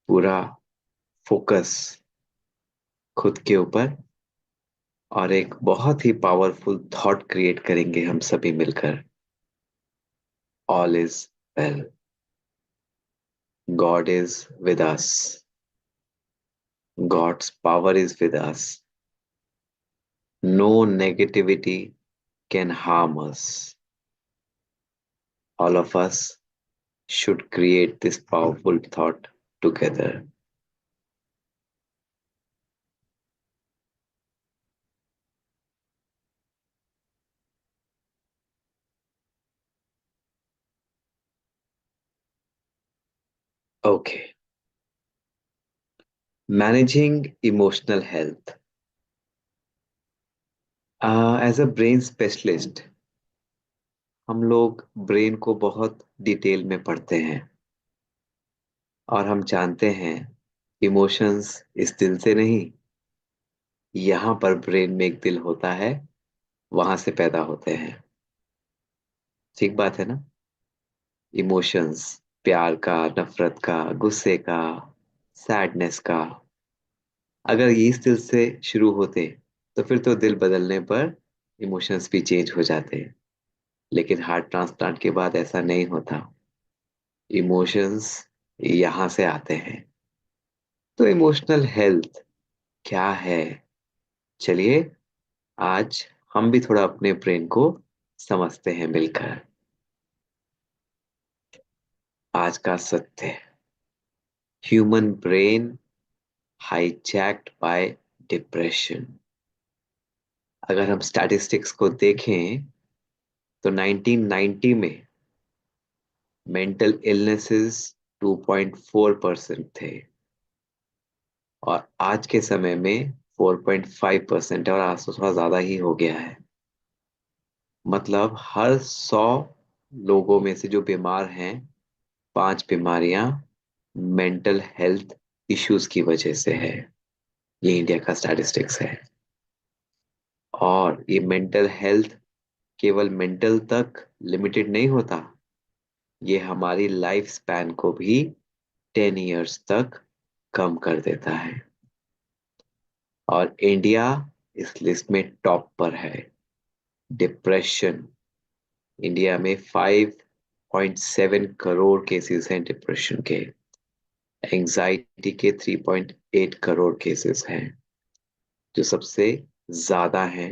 पूरा फोकस खुद के ऊपर और एक बहुत ही पावरफुल थॉट क्रिएट करेंगे हम सभी मिलकर। All is well, God is with us, God's power is with us, no negativity can harm us. All of us should create this powerful thought together. Okay. Managing emotional health. As a brain specialist, हम लोग brain को बहुत detail में पढ़ते हैं और हम जानते हैं इमोशंस इस दिल से नहीं, यहाँ पर ब्रेन में एक दिल होता है, वहां से पैदा होते हैं। ठीक बात है ना? इमोशंस, प्यार का, नफरत का, गुस्से का, सैडनेस का, अगर ये इस दिल से शुरू होते तो फिर तो दिल बदलने पर इमोशंस भी चेंज हो जाते हैं। लेकिन हार्ट ट्रांसप्लांट के बाद ऐसा नहीं होता। इमोशंस यहाँ से आते हैं। तो इमोशनल हेल्थ क्या है? चलिए आज हम भी थोड़ा अपने ब्रेन को समझते हैं मिलकर। आज का सत्य: human brain hijacked by depression. अगर हम स्टैटिस्टिक्स को देखें तो 1990 में मेंटल इलनेसेस 2.4% थे और आज के समय में 4.5% है और आज तो थोड़ा ज्यादा ही हो गया है। मतलब हर 100 लोगों में से जो बीमार हैं, 5 बीमारियां मेंटल हेल्थ इश्यूज की वजह से है। ये इंडिया का स्टैटिस्टिक्स है। और ये मेंटल हेल्थ केवल मेंटल तक लिमिटेड नहीं होता, ये हमारी लाइफ स्पैन को भी 10 इयर्स तक कम कर देता है। और इंडिया इस लिस्ट में टॉप पर है। डिप्रेशन, इंडिया में 5.7 करोड़ केसेस हैं डिप्रेशन के। एंजाइटी के 3.8 करोड़ केसेस हैं, जो सबसे ज्यादा हैं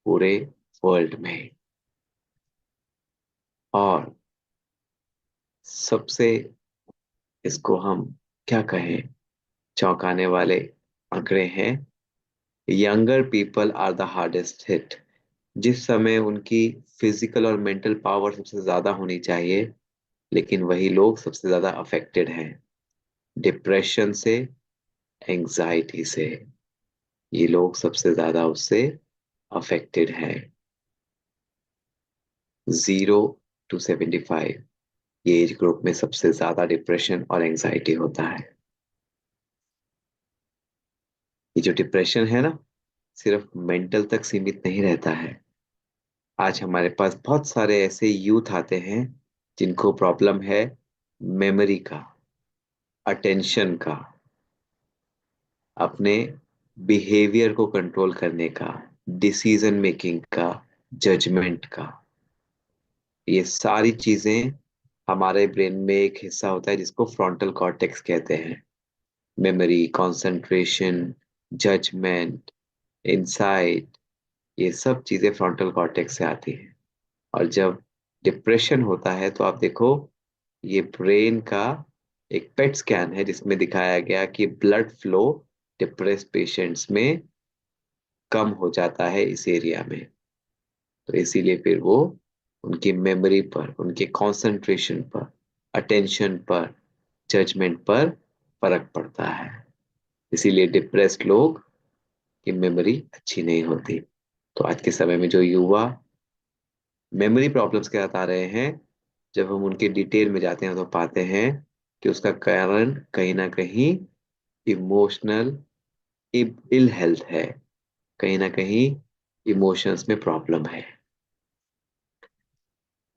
पूरे वर्ल्ड में। और सबसे, इसको हम क्या कहें, चौंकाने वाले आंकड़े हैं। Younger people are the hardest hit. जिस समय उनकी फिजिकल और मेंटल पावर सबसे ज्यादा होनी चाहिए, लेकिन वही लोग सबसे ज्यादा अफेक्टेड हैं डिप्रेशन से, एंजाइटी से। ये लोग सबसे ज्यादा उससे अफेक्टेड हैं। 0 to 75 ये एज ग्रुप में सबसे ज्यादा डिप्रेशन और एंजाइटी होता है। ये जो डिप्रेशन है ना, सिर्फ मेंटल तक सीमित नहीं रहता है। आज हमारे पास बहुत सारे ऐसे यूथ आते हैं जिनको प्रॉब्लम है मेमोरी का, अटेंशन का, अपने बिहेवियर को कंट्रोल करने का, डिसीजन मेकिंग का, जजमेंट का। ये सारी चीजें हमारे ब्रेन में एक हिस्सा होता है जिसको फ्रंटल कॉर्टेक्स कहते हैं। मेमोरी, कंसंट्रेशन, जजमेंट, इंसाइट, ये सब चीजें फ्रंटल कॉर्टेक्स से आती हैं। और जब डिप्रेशन होता है तो आप देखो, ये ब्रेन का एक पेट स्कैन है जिसमें दिखाया गया कि ब्लड फ्लो डिप्रेस्ड पेशेंट्स में कम हो जाता है इस एरिया में। तो इसीलिए फिर वो उनकी मेमोरी पर, उनके कंसंट्रेशन पर, अटेंशन पर, जजमेंट पर फर्क पड़ता है। इसीलिए डिप्रेस्ड लोग की मेमोरी अच्छी नहीं होती। तो आज के समय में जो युवा मेमोरी प्रॉब्लम्स के साथ आ रहे हैं, जब हम उनके डिटेल में जाते हैं तो पाते हैं कि उसका कारण कहीं ना कहीं इमोशनल इल हेल्थ है, कहीं ना कहीं इमोशंस में प्रॉब्लम है।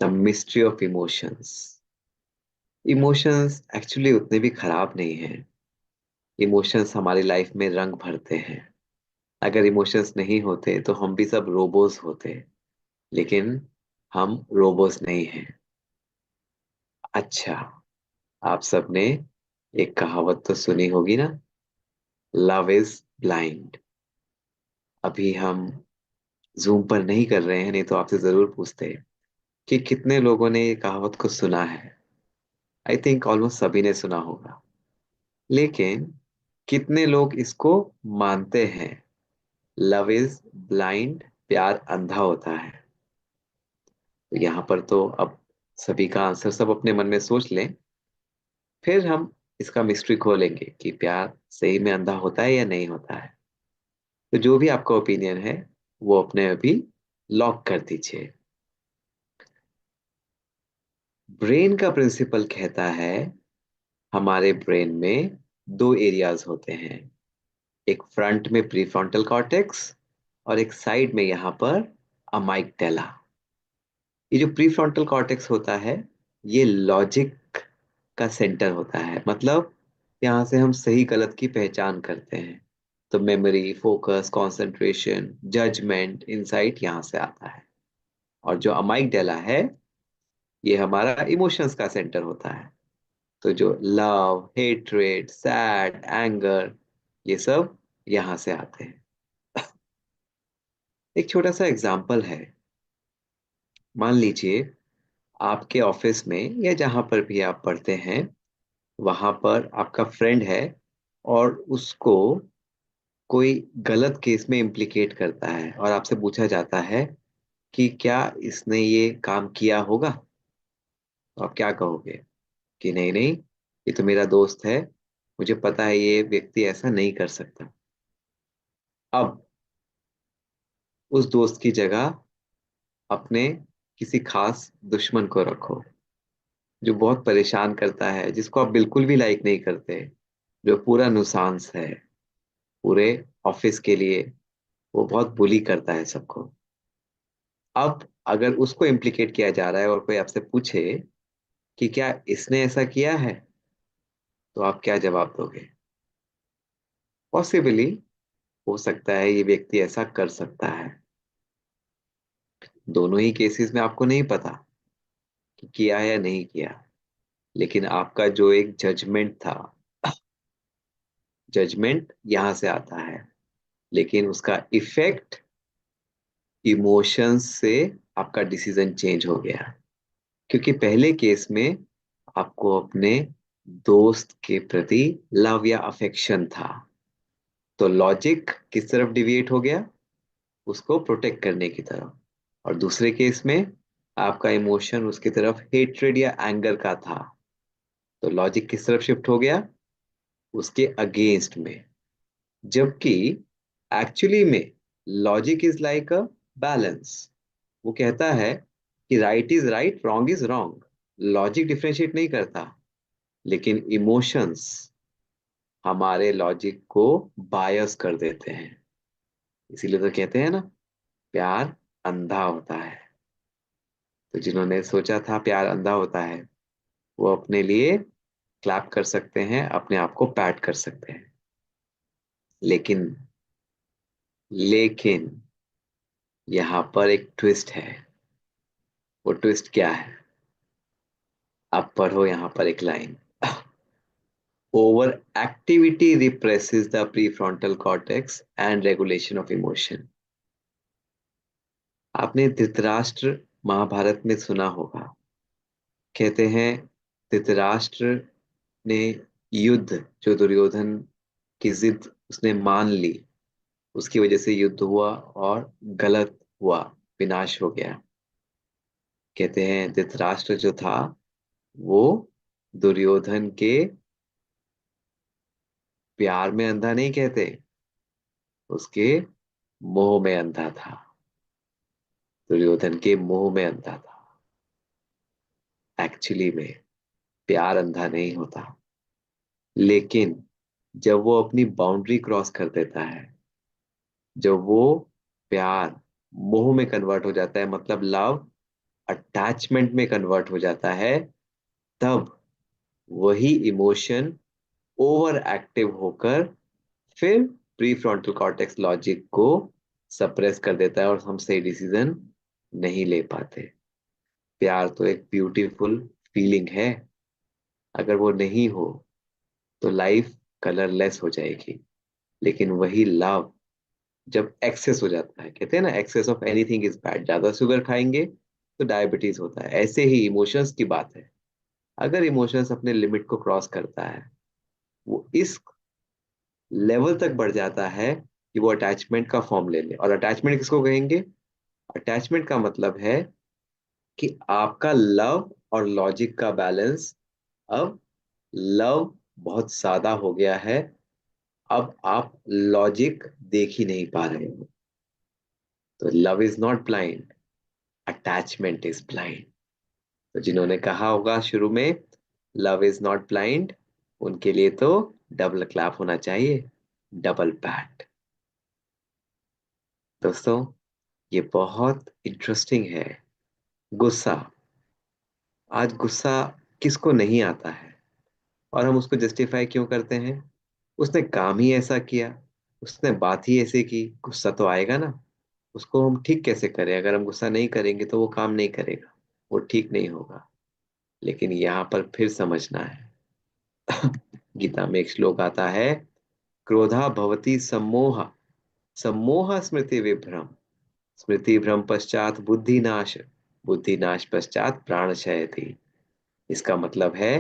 The mystery of emotions. Emotions actually उतने भी खराब नहीं हैं। इमोशंस हमारी लाइफ में रंग भरते हैं। अगर इमोशंस नहीं होते तो हम भी सब रोबोस होते, लेकिन हम रोबोस नहीं हैं। अच्छा, आप सबने एक कहावत तो सुनी होगी ना, लव इज ब्लाइंड। अभी हम जूम पर नहीं कर रहे हैं, नहीं तो आपसे जरूर पूछते कि कितने लोगों ने ये कहावत को सुना है। आई थिंक ऑलमोस्ट सभी ने सुना होगा, लेकिन कितने लोग इसको मानते हैं? लव इज ब्लाइंड, प्यार अंधा होता है। तो यहाँ पर तो अब सभी का आंसर सब अपने मन में सोच लें, फिर हम इसका मिस्ट्री खोलेंगे कि प्यार सही में अंधा होता है या नहीं होता है। तो जो भी आपका ओपिनियन है वो अपने अभी लॉक कर दीजिए। ब्रेन का प्रिंसिपल कहता है, हमारे ब्रेन में दो एरियाज होते हैं, एक फ्रंट में प्रीफ्रंटल कॉर्टेक्स और एक साइड में यहाँ पर अमाइगडाला। ये जो प्रीफ्रंटल कॉर्टेक्स होता है, ये लॉजिक का सेंटर होता है। मतलब यहाँ से हम सही गलत की पहचान करते हैं। तो memory, focus, concentration, judgement, insight यहाँ से आता है। और जो अमाइगडाला है, ये हमारा इमोशंस का सेंटर होता है। तो जो लव, हेट्रेड, सैड, एंगर, ये सब यहाँ से आते हैं। एक छोटा सा एग्जाम्पल है। मान लीजिए आपके ऑफिस में या जहां पर भी आप पढ़ते हैं, वहां पर आपका फ्रेंड है और उसको कोई गलत केस में इम्प्लिकेट करता है और आपसे पूछा जाता है कि क्या इसने ये काम किया होगा। तो आप क्या कहोगे कि नहीं नहीं, ये तो मेरा दोस्त है, मुझे पता है ये व्यक्ति ऐसा नहीं कर सकता। अब उस दोस्त की जगह अपने किसी खास दुश्मन को रखो, जो बहुत परेशान करता है, जिसको आप बिल्कुल भी लाइक नहीं करते, जो पूरा नुसांस है पूरे ऑफिस के लिए, वो बहुत बुली करता है सबको। अब अगर उसको इम्प्लीकेट किया जा रहा है और कोई आपसे पूछे कि क्या इसने ऐसा किया है, तो आप क्या जवाब दोगे? पॉसिबली हो सकता है ये व्यक्ति ऐसा कर सकता है। दोनों ही केसेस में आपको नहीं पता कि किया है या नहीं किया, लेकिन आपका जो एक जजमेंट था, जजमेंट यहां से आता है, लेकिन उसका इफेक्ट इमोशंस से आपका डिसीजन चेंज हो गया। क्योंकि पहले केस में आपको अपने दोस्त के प्रति लव या अफेक्शन था, तो लॉजिक किस तरफ डिविएट हो गया? उसको प्रोटेक्ट करने की तरफ। और दूसरे केस में आपका इमोशन उसकी तरफ हेट्रेड या एंगर का था, तो लॉजिक किस तरफ शिफ्ट हो गया? उसके अगेंस्ट में। जबकि एक्चुअली में logic is like a balance. वो कहता है कि right is right, wrong is wrong. Logic differentiate नहीं करता, लेकिन इमोशंस हमारे लॉजिक को बायस कर देते हैं। इसीलिए तो कहते हैं ना, प्यार अंधा होता है। तो जिन्होंने सोचा था प्यार अंधा होता है, वो अपने लिए क्लैप कर सकते हैं, अपने आप को पैट कर सकते हैं। लेकिन लेकिन यहाँ पर एक ट्विस्ट है। वो ट्विस्ट क्या है? आप पढ़ो यहाँ पर एक line, over activity represses the prefrontal cortex and regulation of emotion. आपने धृतराष्ट्र महाभारत में सुना होगा। कहते हैं धृतराष्ट्र ने युद्ध, जो दुर्योधन की जिद उसने मान ली, उसकी वजह से युद्ध हुआ और गलत हुआ, विनाश हो गया। कहते हैं धृतराष्ट्र जो था, वो दुर्योधन के प्यार में अंधा नहीं कहते, उसके मोह में अंधा था। दुर्योधन के मोह में अंधा था। एक्चुअली में प्यार अंधा नहीं होता, लेकिन जब वो अपनी बाउंड्री क्रॉस कर देता है, जब वो प्यार मोह में कन्वर्ट हो जाता है, मतलब लव अटैचमेंट में कन्वर्ट हो जाता है, तब वही इमोशन ओवर एक्टिव होकर फिर प्री फ्रंटल कॉर्टेक्स लॉजिक को सप्रेस कर देता है और हम सही डिसीजन नहीं ले पाते। प्यार तो एक ब्यूटीफुल फीलिंग है, अगर वो नहीं हो तो लाइफ कलरलेस हो जाएगी। लेकिन वही लव जब एक्सेस हो जाता है, कहते हैं ना excess of anything is bad, ज्यादा शुगर खाएंगे तो डायबिटीज होता है, ऐसे ही इमोशंस की बात है। अगर इमोशंस अपने लिमिट को क्रॉस करता है, वो इस लेवल तक बढ़ जाता है कि वो अटैचमेंट का फॉर्म ले ले। और अटैचमेंट किसको कहेंगे? अटैचमेंट का मतलब है कि आपका लव और लॉजिक का बैलेंस, अब लव बहुत ज्यादा हो गया है, अब आप लॉजिक देख ही नहीं पा रहे हो। तो love is not blind, attachment is blind. तो जिन्होंने कहा होगा शुरू में लव इज नॉट ब्लाइंड, उनके लिए तो डबल क्लैप होना चाहिए, डबल पैट। दोस्तों, ये बहुत इंटरेस्टिंग है। गुस्सा। आज गुस्सा किसको नहीं आता है? और हम उसको जस्टिफाई क्यों करते हैं? उसने काम ही ऐसा किया, उसने बात ही ऐसे की, गुस्सा तो आएगा ना। उसको हम ठीक कैसे करें? अगर हम गुस्सा नहीं करेंगे तो वो काम नहीं करेगा, वो ठीक नहीं होगा। लेकिन यहाँ पर फिर समझना है। गीता में एक श्लोक आता है, क्रोधा भवति सम्मोह, सम्मोह स्मृति विभ्रम, स्मृति भ्रम पश्चात बुद्धि नाश, बुद्धि नाश पश्चात प्राण क्षयति। इसका मतलब है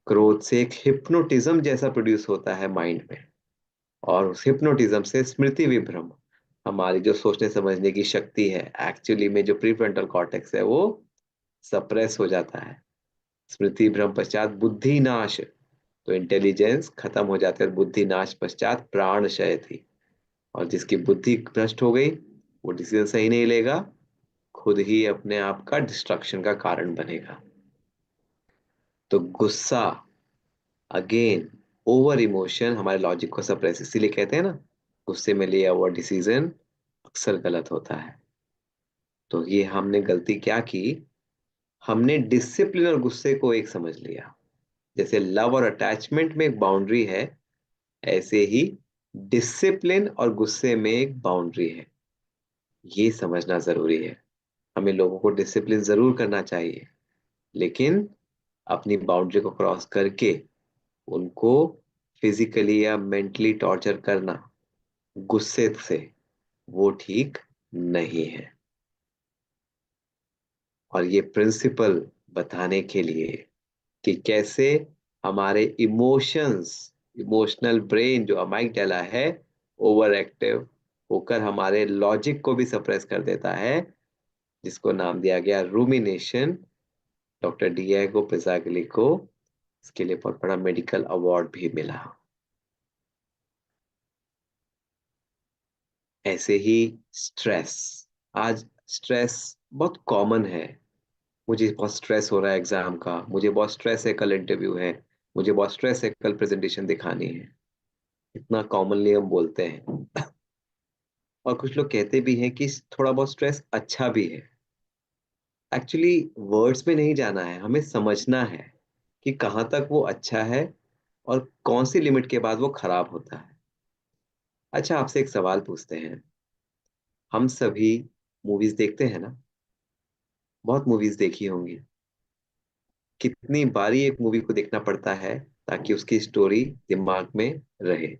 क्रोध से एक हिप्नोटिज्म जैसा प्रोड्यूस होता है माइंड में, और उस हिप्नोटिज्म से स्मृति विभ्रम, हमारी जो सोचने समझने की शक्ति है, एक्चुअली में जो प्रीफ्रंटल कॉर्टेक्स है, वो सप्रेस हो जाता है। स्मृति भ्रम पश्चात बुद्धि नाश, तो इंटेलिजेंस खत्म हो जाता है। बुद्धि नाश पश्चात प्राण क्षय थी, और जिसकी बुद्धि भ्रष्ट हो गई वो डिसीजन सही नहीं लेगा, खुद ही अपने आप का डिस्ट्रक्शन का कारण बनेगा। तो गुस्सा, अगेन, ओवर इमोशन हमारे लॉजिक को सप्रेस, इसीलिए कहते हैं ना गुस्से में लिया हुआ डिसीजन अक्सर गलत होता है। तो ये हमने गलती क्या की? हमने डिसिप्लिन और गुस्से को एक समझ लिया। जैसे लव और अटैचमेंट में एक बाउंड्री है, ऐसे ही डिसिप्लिन और गुस्से में एक बाउंड्री है। ये समझना जरूरी है। हमें लोगों को डिसिप्लिन जरूर करना चाहिए, लेकिन अपनी बाउंड्री को क्रॉस करके उनको फिजिकली या मेंटली टॉर्चर करना गुस्से से, वो ठीक नहीं है। और ये प्रिंसिपल बताने के लिए कि कैसे हमारे इमोशंस, इमोशनल ब्रेन जो अमाइगडाला है, ओवर एक्टिव होकर हमारे लॉजिक को भी सप्रेस कर देता है, जिसको नाम दिया गया रूमिनेशन। डॉक्टर डिएगो पिज़ागली को इसके लिए बहुत बड़ा मेडिकल अवार्ड भी मिला। ऐसे ही स्ट्रेस, आज स्ट्रेस बहुत कॉमन है। मुझे बहुत स्ट्रेस हो रहा है एग्जाम का, मुझे बहुत स्ट्रेस है कल इंटरव्यू है, मुझे बहुत स्ट्रेस है कल प्रेजेंटेशन दिखानी है। इतना कॉमनली हम बोलते हैं। और कुछ लोग कहते भी हैं कि थोड़ा बहुत स्ट्रेस अच्छा भी है। एक्चुअली वर्ड्स में नहीं जाना है, हमें समझना है कि कहाँ तक वो अच्छा है और कौन सी लिमिट के बाद वो खराब होता है। अच्छा, आपसे एक सवाल पूछते हैं। हम सभी मूवीज देखते हैं ना? बहुत मूवीज देखी होंगी। कितनी बारी एक मूवी को देखना पड़ता है ताकि उसकी स्टोरी दिमाग में रहे?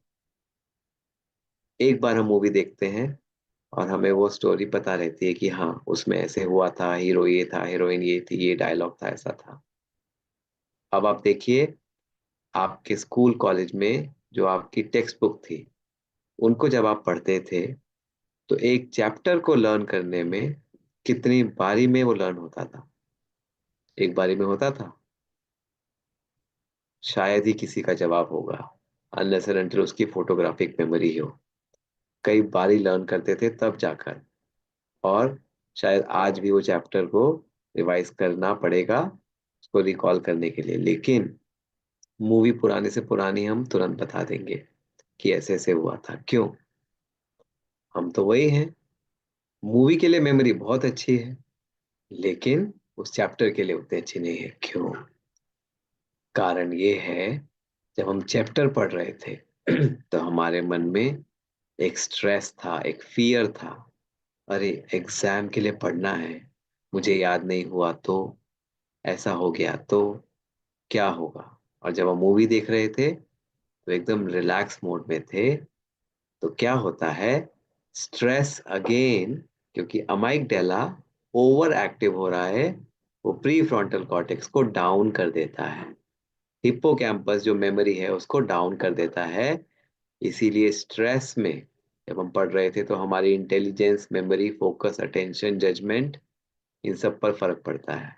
एक बार हम मूवी देखते हैं और हमें वो स्टोरी पता रहती है कि हाँ, उसमें ऐसे हुआ था, हीरो ये था, हीरोइन ये थी, ये डायलॉग था, ऐसा था। अब आप देखिए, आपके स्कूल कॉलेज में जो आपकी टेक्स्ट बुक थी, उनको जब आप पढ़ते थे, तो एक चैप्टर को लर्न करने में कितनी बारी में वो लर्न होता था? एक बारी में होता था? शायद ही किसी का जवाब होगा, अनलेस एंड अनटिल उसकी फोटोग्राफिक मेमोरी हो। कई बारी लर्न करते थे तब जाकर। और शायद आज भी वो चैप्टर को रिवाइज करना पड़ेगा उसको रिकॉल करने के लिए। लेकिन मूवी पुराने से पुरानी हम तुरंत बता देंगे कि ऐसे ऐसे हुआ था। क्यों? हम तो वही हैं। मूवी के लिए मेमोरी बहुत अच्छी है, लेकिन उस चैप्टर के लिए उतनी अच्छी नहीं है। क्यों? कारण ये है जब हम चैप्टर पढ़ रहे थे तो हमारे मन में एक स्ट्रेस था, एक फियर था। अरे, एग्जाम के लिए पढ़ना है, मुझे याद नहीं हुआ तो, ऐसा हो गया तो क्या होगा। और जब हम मूवी देख रहे थे तो एकदम रिलैक्स मोड में थे। तो क्या होता है, स्ट्रेस अगेन, क्योंकि अमाइगडाला ओवर एक्टिव हो रहा है, वो प्री फ्रंटल कॉर्टेक्स को डाउन कर देता है, हिप्पोकैम्पस जो मेमोरी है उसको डाउन कर देता है। इसीलिए स्ट्रेस में जब हम पढ़ रहे थे तो हमारी intelligence, memory, focus, attention, judgement, इन सब पर फर्क पड़ता है।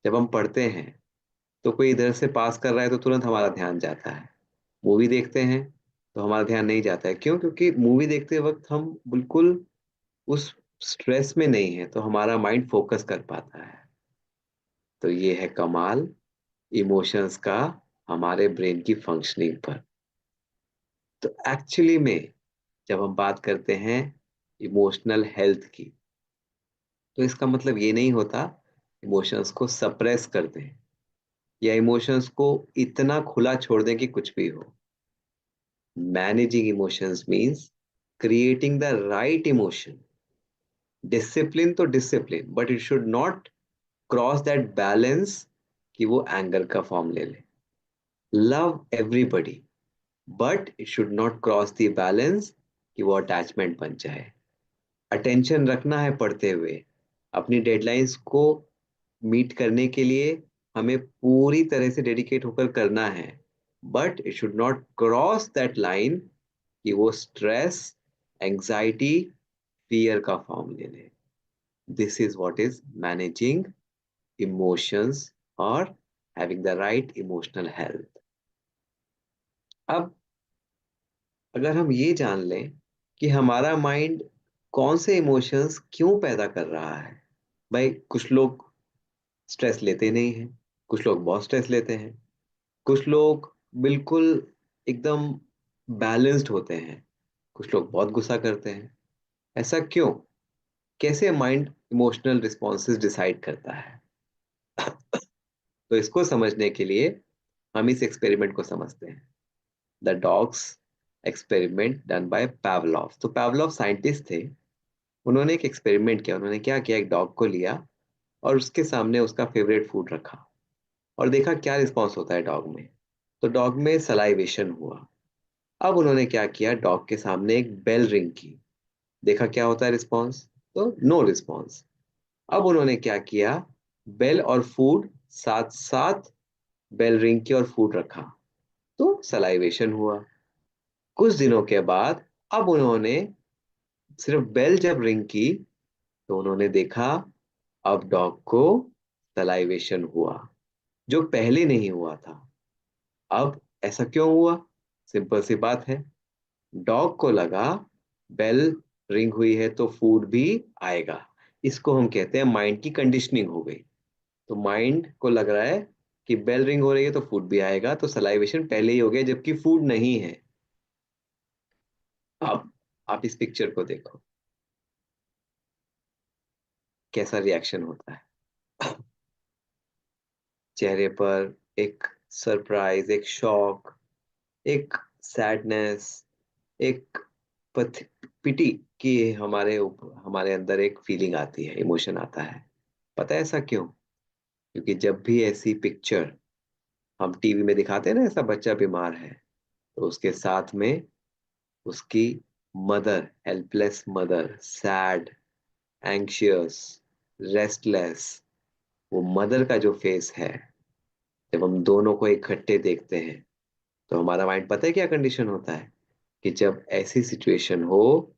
जब हम पढ़ते हैं तो कोई इधर से पास कर रहा है तो तुरंत हमारा ध्यान जाता है। मूवी देखते हैं तो हमारा ध्यान नहीं जाता है। क्यों? क्योंकि मूवी देखते वक्त हम बिल्कुल उस स्ट्रेस में नहीं है, तो हमारा माइंड फोकस कर पाता है। तो ये है कमाल इमोशंस का हमारे ब्रेन की फंक्शनिंग पर। तो एक्चुअली में जब हम बात करते हैं इमोशनल हेल्थ की, तो इसका मतलब ये नहीं होता इमोशंस को सप्रेस कर दें या इमोशंस को इतना खुला छोड़ दें कि कुछ भी हो। Managing emotions means creating the right emotion. Discipline तो discipline, but it should not cross that balance कि वो एंगर का फॉर्म ले ले। Love everybody, but it should not cross the balance कि वो अटैचमेंट बन जाए। अटेंशन रखना है पढ़ते हुए, अपनी डेडलाइंस को मीट करने के लिए हमें पूरी तरह से डेडिकेट होकर करना है, but it should not cross that line कि वो स्ट्रेस, एंजाइटी, फियर का फॉर्म ले ले। This is what is managing emotions और having the right emotional health. अब अगर हम ये जान लें कि हमारा माइंड कौन से इमोशंस क्यों पैदा कर रहा है। भाई, कुछ लोग स्ट्रेस लेते नहीं हैं, कुछ लोग बहुत स्ट्रेस लेते हैं, कुछ लोग बिल्कुल एकदम बैलेंस्ड होते हैं, कुछ लोग बहुत गुस्सा करते हैं। ऐसा क्यों? कैसे माइंड इमोशनल रिस्पॉन्सेज डिसाइड करता है? तो इसको समझने के लिए हम इस एक्सपेरिमेंट को समझते हैं, the dogs experiment done by Pavlov. तो पावलोव साइंटिस्ट थे। उन्होंने एक एक्सपेरिमेंट किया। उन्होंने क्या किया, एक डॉग को लिया और उसके सामने उसका फेवरेट फूड रखा और देखा क्या रिस्पॉन्स होता है डॉग में। तो डॉग में सलाइवेशन हुआ। अब उन्होंने क्या किया, डॉग के सामने एक बेल रिंग की, देखा क्या होता है रिस्पॉन्स। तो नो रिस्पॉन्स। अब उन्होंने क्या किया, बेल और फूड साथ साथ बेल रिंग की और फूड रखा, तो सलाइवेशन हुआ। कुछ दिनों के बाद अब उन्होंने सिर्फ बेल जब रिंग की तो उन्होंने देखा अब डॉग को सलाइवेशन हुआ, जो पहले नहीं हुआ था। अब ऐसा क्यों हुआ? सिंपल सी बात है, डॉग को लगा बेल रिंग हुई है तो फूड भी आएगा। इसको हम कहते हैं माइंड की कंडीशनिंग हो गई। तो माइंड को लग रहा है कि बेल रिंग हो रही है तो फूड भी आएगा, तो सलाइवेशन पहले ही हो गया जबकि फूड नहीं है। अब आप इस पिक्चर को देखो, कैसा रिएक्शन होता है। चेहरे पर एक सरप्राइज, एक शॉक, एक सैडनेस, एक पिटी कि हमारे अंदर एक फीलिंग आती है, इमोशन आता है। पता है ऐसा क्यों? क्योंकि जब भी ऐसी पिक्चर हम टीवी में दिखाते हैं ना, ऐसा बच्चा बीमार है, तो उसके साथ में उसकी mother, helpless mother, sad, anxious, restless, वो मदर का जो फेस है, जब हम दोनों को इकट्ठे देखते हैं तो हमारा माइंड पता है क्या कंडीशन होता है, कि जब ऐसी सिचुएशन हो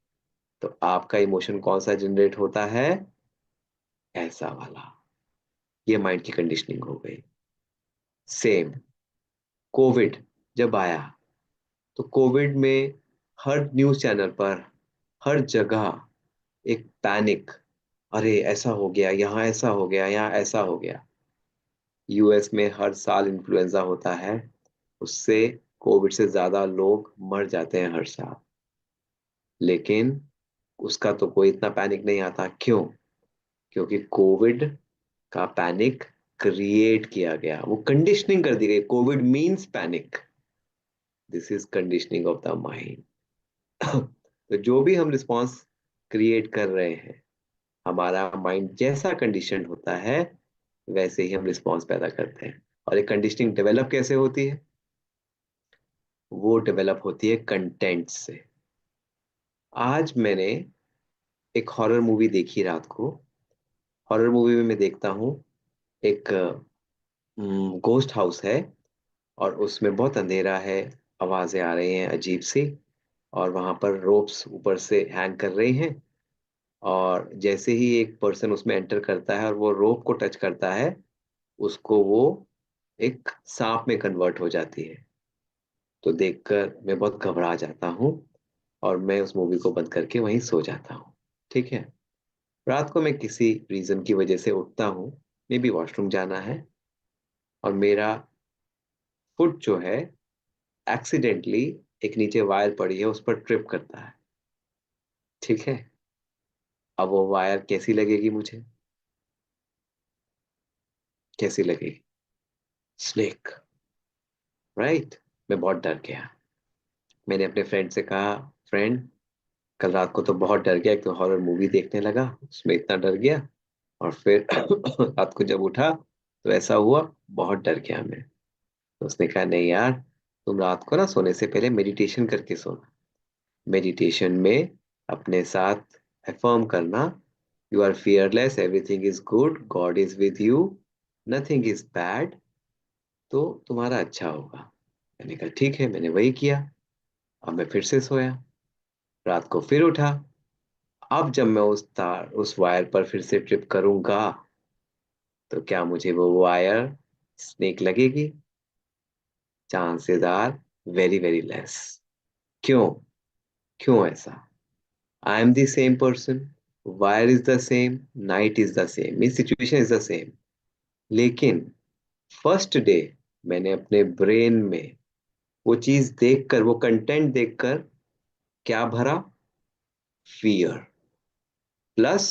तो आपका इमोशन कौन सा जनरेट होता है? ऐसा वाला। ये माइंड की कंडीशनिंग हो गई। सेम कोविड जब आया, तो कोविड में हर न्यूज चैनल पर, हर जगह एक पैनिक। अरे, ऐसा हो गया, यहाँ ऐसा हो गया, यहाँ ऐसा हो गया। यूएस में हर साल इन्फ्लुएंजा होता है, उससे कोविड से ज्यादा लोग मर जाते हैं हर साल, लेकिन उसका तो कोई इतना पैनिक नहीं आता। क्यों? क्योंकि कोविड का पैनिक क्रिएट किया गया, वो कंडीशनिंग कर दी गई। Covid means panic. This is conditioning of the mind. तो जो भी हम रिस्पॉन्स क्रिएट कर रहे हैं, हमारा माइंड जैसा कंडीशन होता है वैसे ही हम रिस्पॉन्स पैदा करते हैं। और ये कंडीशनिंग डेवलप कैसे होती है? वो डेवलप होती है कंटेंट से। आज मैंने एक हॉरर मूवी देखी रात को। हॉरर मूवी में मैं देखता हूँ एक गोस्ट हाउस है, और उसमें बहुत अंधेरा है, आवाजें आ रही हैं अजीब सी, और वहां पर रोप्स ऊपर से हैंग कर रही हैं। और जैसे ही एक पर्सन उसमें एंटर करता है और वो रोप को टच करता है, उसको वो एक सांप में कन्वर्ट हो जाती है। तो देखकर मैं बहुत घबरा जाता हूँ, और मैं उस मूवी को बंद करके वहीं सो जाता हूँ। ठीक है। रात को मैं किसी रीजन की वजह से उठता हूँ, मे बी वॉशरूम जाना है, और मेरा फुट जो है एक्सीडेंटली एक नीचे वायर पड़ी है उस पर ट्रिप करता है। ठीक है। अब वो वायर कैसी लगेगी मुझे? कैसी लगेगी? Snake, right. मैं बहुत डर गया। मैंने अपने फ्रेंड से कहा, फ्रेंड, कल रात को तो बहुत डर गया, एक तो हॉरर मूवी देखने लगा उसमें इतना डर गया, और फिर रात को जब उठा तो ऐसा हुआ, बहुत डर गया मैं। तो उसने कहा, नहीं यार, तुम रात को ना सोने से पहले मेडिटेशन करके सोना। मेडिटेशन में अपने साथ अफर्म करना, you are fearless, everything is good, God is with you, nothing is bad, तो तुम्हारा अच्छा होगा। मैंने कहा ठीक है, मैंने वही किया। अब मैं फिर से सोया, रात को फिर उठा। अब जब मैं उस वायर पर फिर से ट्रिप करूंगा, तो क्या मुझे वो वायर स्नेक लगेगी? Chances are very very less. क्यों? क्यों ऐसा? I am the same person, wire is the same, night is the same, mean situation is the same, लेकिन फर्स्ट डे मैंने अपने ब्रेन में वो चीज देखकर, वो कंटेंट देखकर क्या भरा? Fear. Plus,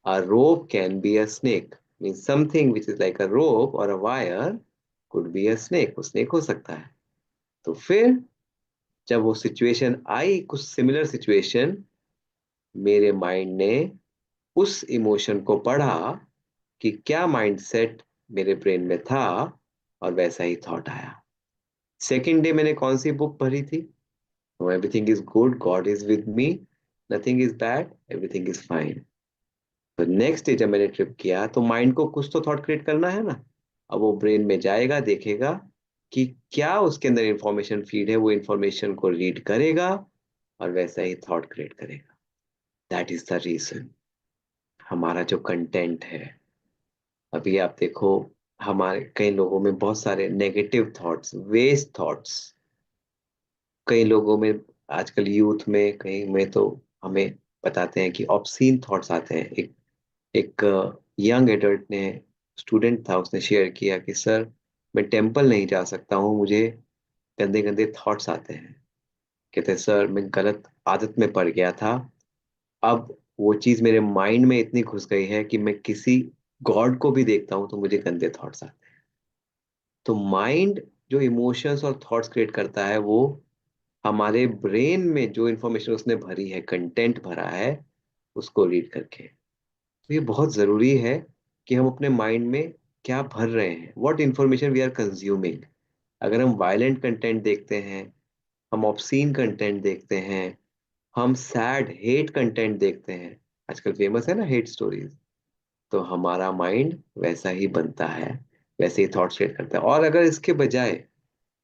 a rope can be a snake. Means something which is like a rope or a wire could be a snake. वो snake हो सकता है। तो फिर जब वो सिचुएशन आई, कुछ सिमिलर सिचुएशन, मेरे माइंड ने उस इमोशन को पढ़ा कि क्या माइंडसेट मेरे ब्रेन में था, और वैसा ही थॉट आया। सेकेंड डे मैंने कौन सी बुक पढ़ी थी? Everything is good, God is with me, nothing is bad, everything is fine. तो नेक्स्ट डे जब मैंने ट्रिप किया, तो माइंड को कुछ तो थॉट क्रिएट करना है ना। अब वो ब्रेन में जाएगा, देखेगा कि क्या उसके अंदर इंफॉर्मेशन फीड है, वो इंफॉर्मेशन को रीड करेगा, और वैसा ही थॉट क्रिएट करेगा। That is the reason. हमारा जो कंटेंट है, अभी आप देखो, हमारे कई लोगों में बहुत सारे नेगेटिव थॉट्स, वेस्ट थॉट्स, कई लोगों में, आजकल यूथ में कहीं में तो हमें बताते हैं कि ऑब्सीन थॉट्स आते हैं। एक यंग एडल्ट ने, स्टूडेंट था, उसने शेयर किया कि सर, मैं टेम्पल नहीं जा सकता हूँ, मुझे गंदे गंदे थॉट्स आते हैं। कहते सर, मैं गलत आदत में पड़ गया था, अब वो चीज मेरे माइंड में इतनी घुस गई है कि मैं किसी गॉड को भी देखता हूँ तो मुझे गंदे थॉट्स आते हैं। तो माइंड जो इमोशंस और थॉट्स क्रिएट करता है, वो हमारे ब्रेन में जो इंफॉर्मेशन उसने भरी है, कंटेंट भरा है, उसको रीड करके। तो ये बहुत जरूरी है कि हम अपने माइंड में क्या भर रहे हैं, what information we are consuming. अगर हम वायलेंट कंटेंट देखते हैं, हम ऑब्सीन कंटेंट देखते हैं, हम सैड हेट कंटेंट देखते हैं, आजकल फेमस है ना हेट स्टोरीज, तो हमारा माइंड वैसा ही बनता है, वैसे ही थॉट्स क्रिएट करता है। और अगर इसके बजाय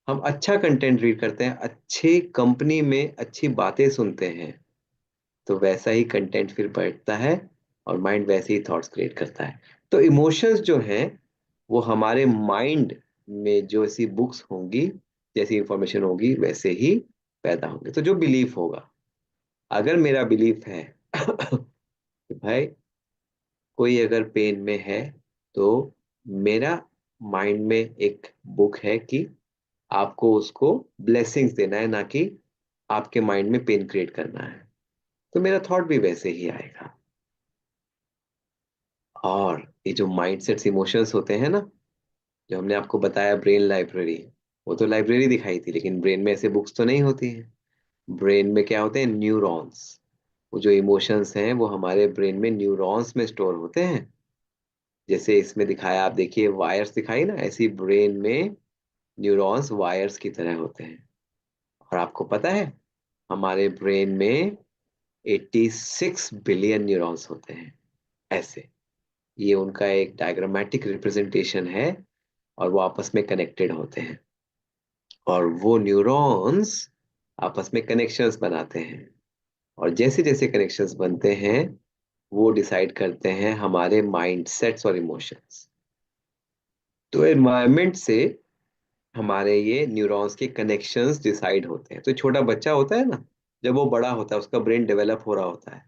हम अच्छा कंटेंट रीड करते हैं, अच्छी कंपनी में अच्छी बातें सुनते हैं, तो वैसा ही कंटेंट फिर बैठता है, और माइंड वैसे ही थॉट्स क्रिएट करता है। तो इमोशंस जो हैं, वो हमारे माइंड में जो ऐसी बुक्स होंगी, जैसी इंफॉर्मेशन होगी, वैसे ही पैदा होंगे। तो जो बिलीफ होगा, अगर मेरा बिलीफ है कि भाई कोई अगर पेन में है, तो मेरा माइंड में एक बुक है कि आपको उसको ब्लेसिंग्स देना है, ना कि आपके माइंड में पेन क्रिएट करना है, तो मेरा थॉट भी वैसे ही आएगा। और ये जो माइंडसेट्स इमोशंस होते हैं ना, जो हमने आपको बताया ब्रेन लाइब्रेरी, वो तो लाइब्रेरी दिखाई थी, लेकिन ब्रेन में ऐसे बुक्स तो नहीं होती हैं। ब्रेन में क्या होते हैं? न्यूरॉन्स। वो जो इमोशंस हैं वो हमारे ब्रेन में न्यूरॉन्स में स्टोर होते हैं। जैसे इसमें दिखाया, आप देखिए वायर्स दिखाई ना, ऐसी ब्रेन में न्यूरॉन्स वायर्स की तरह होते हैं। और आपको पता है हमारे ब्रेन में 86 बिलियन न्यूरॉन्स होते हैं ऐसे। ये उनका एक डायग्रामेटिक रिप्रेजेंटेशन है, और वो आपस में कनेक्टेड होते हैं। और वो न्यूरॉन्स आपस में कनेक्शंस बनाते हैं, और जैसे जैसे कनेक्शंस बनते हैं वो डिसाइड करते हैं हमारे माइंड सेट्स और इमोशंस। तो एनवायरनमेंट से हमारे ये न्यूरॉन्स के कनेक्शंस डिसाइड होते हैं। तो छोटा बच्चा होता है ना, जब वो बड़ा होता है, उसका ब्रेन डेवलप हो रहा होता है,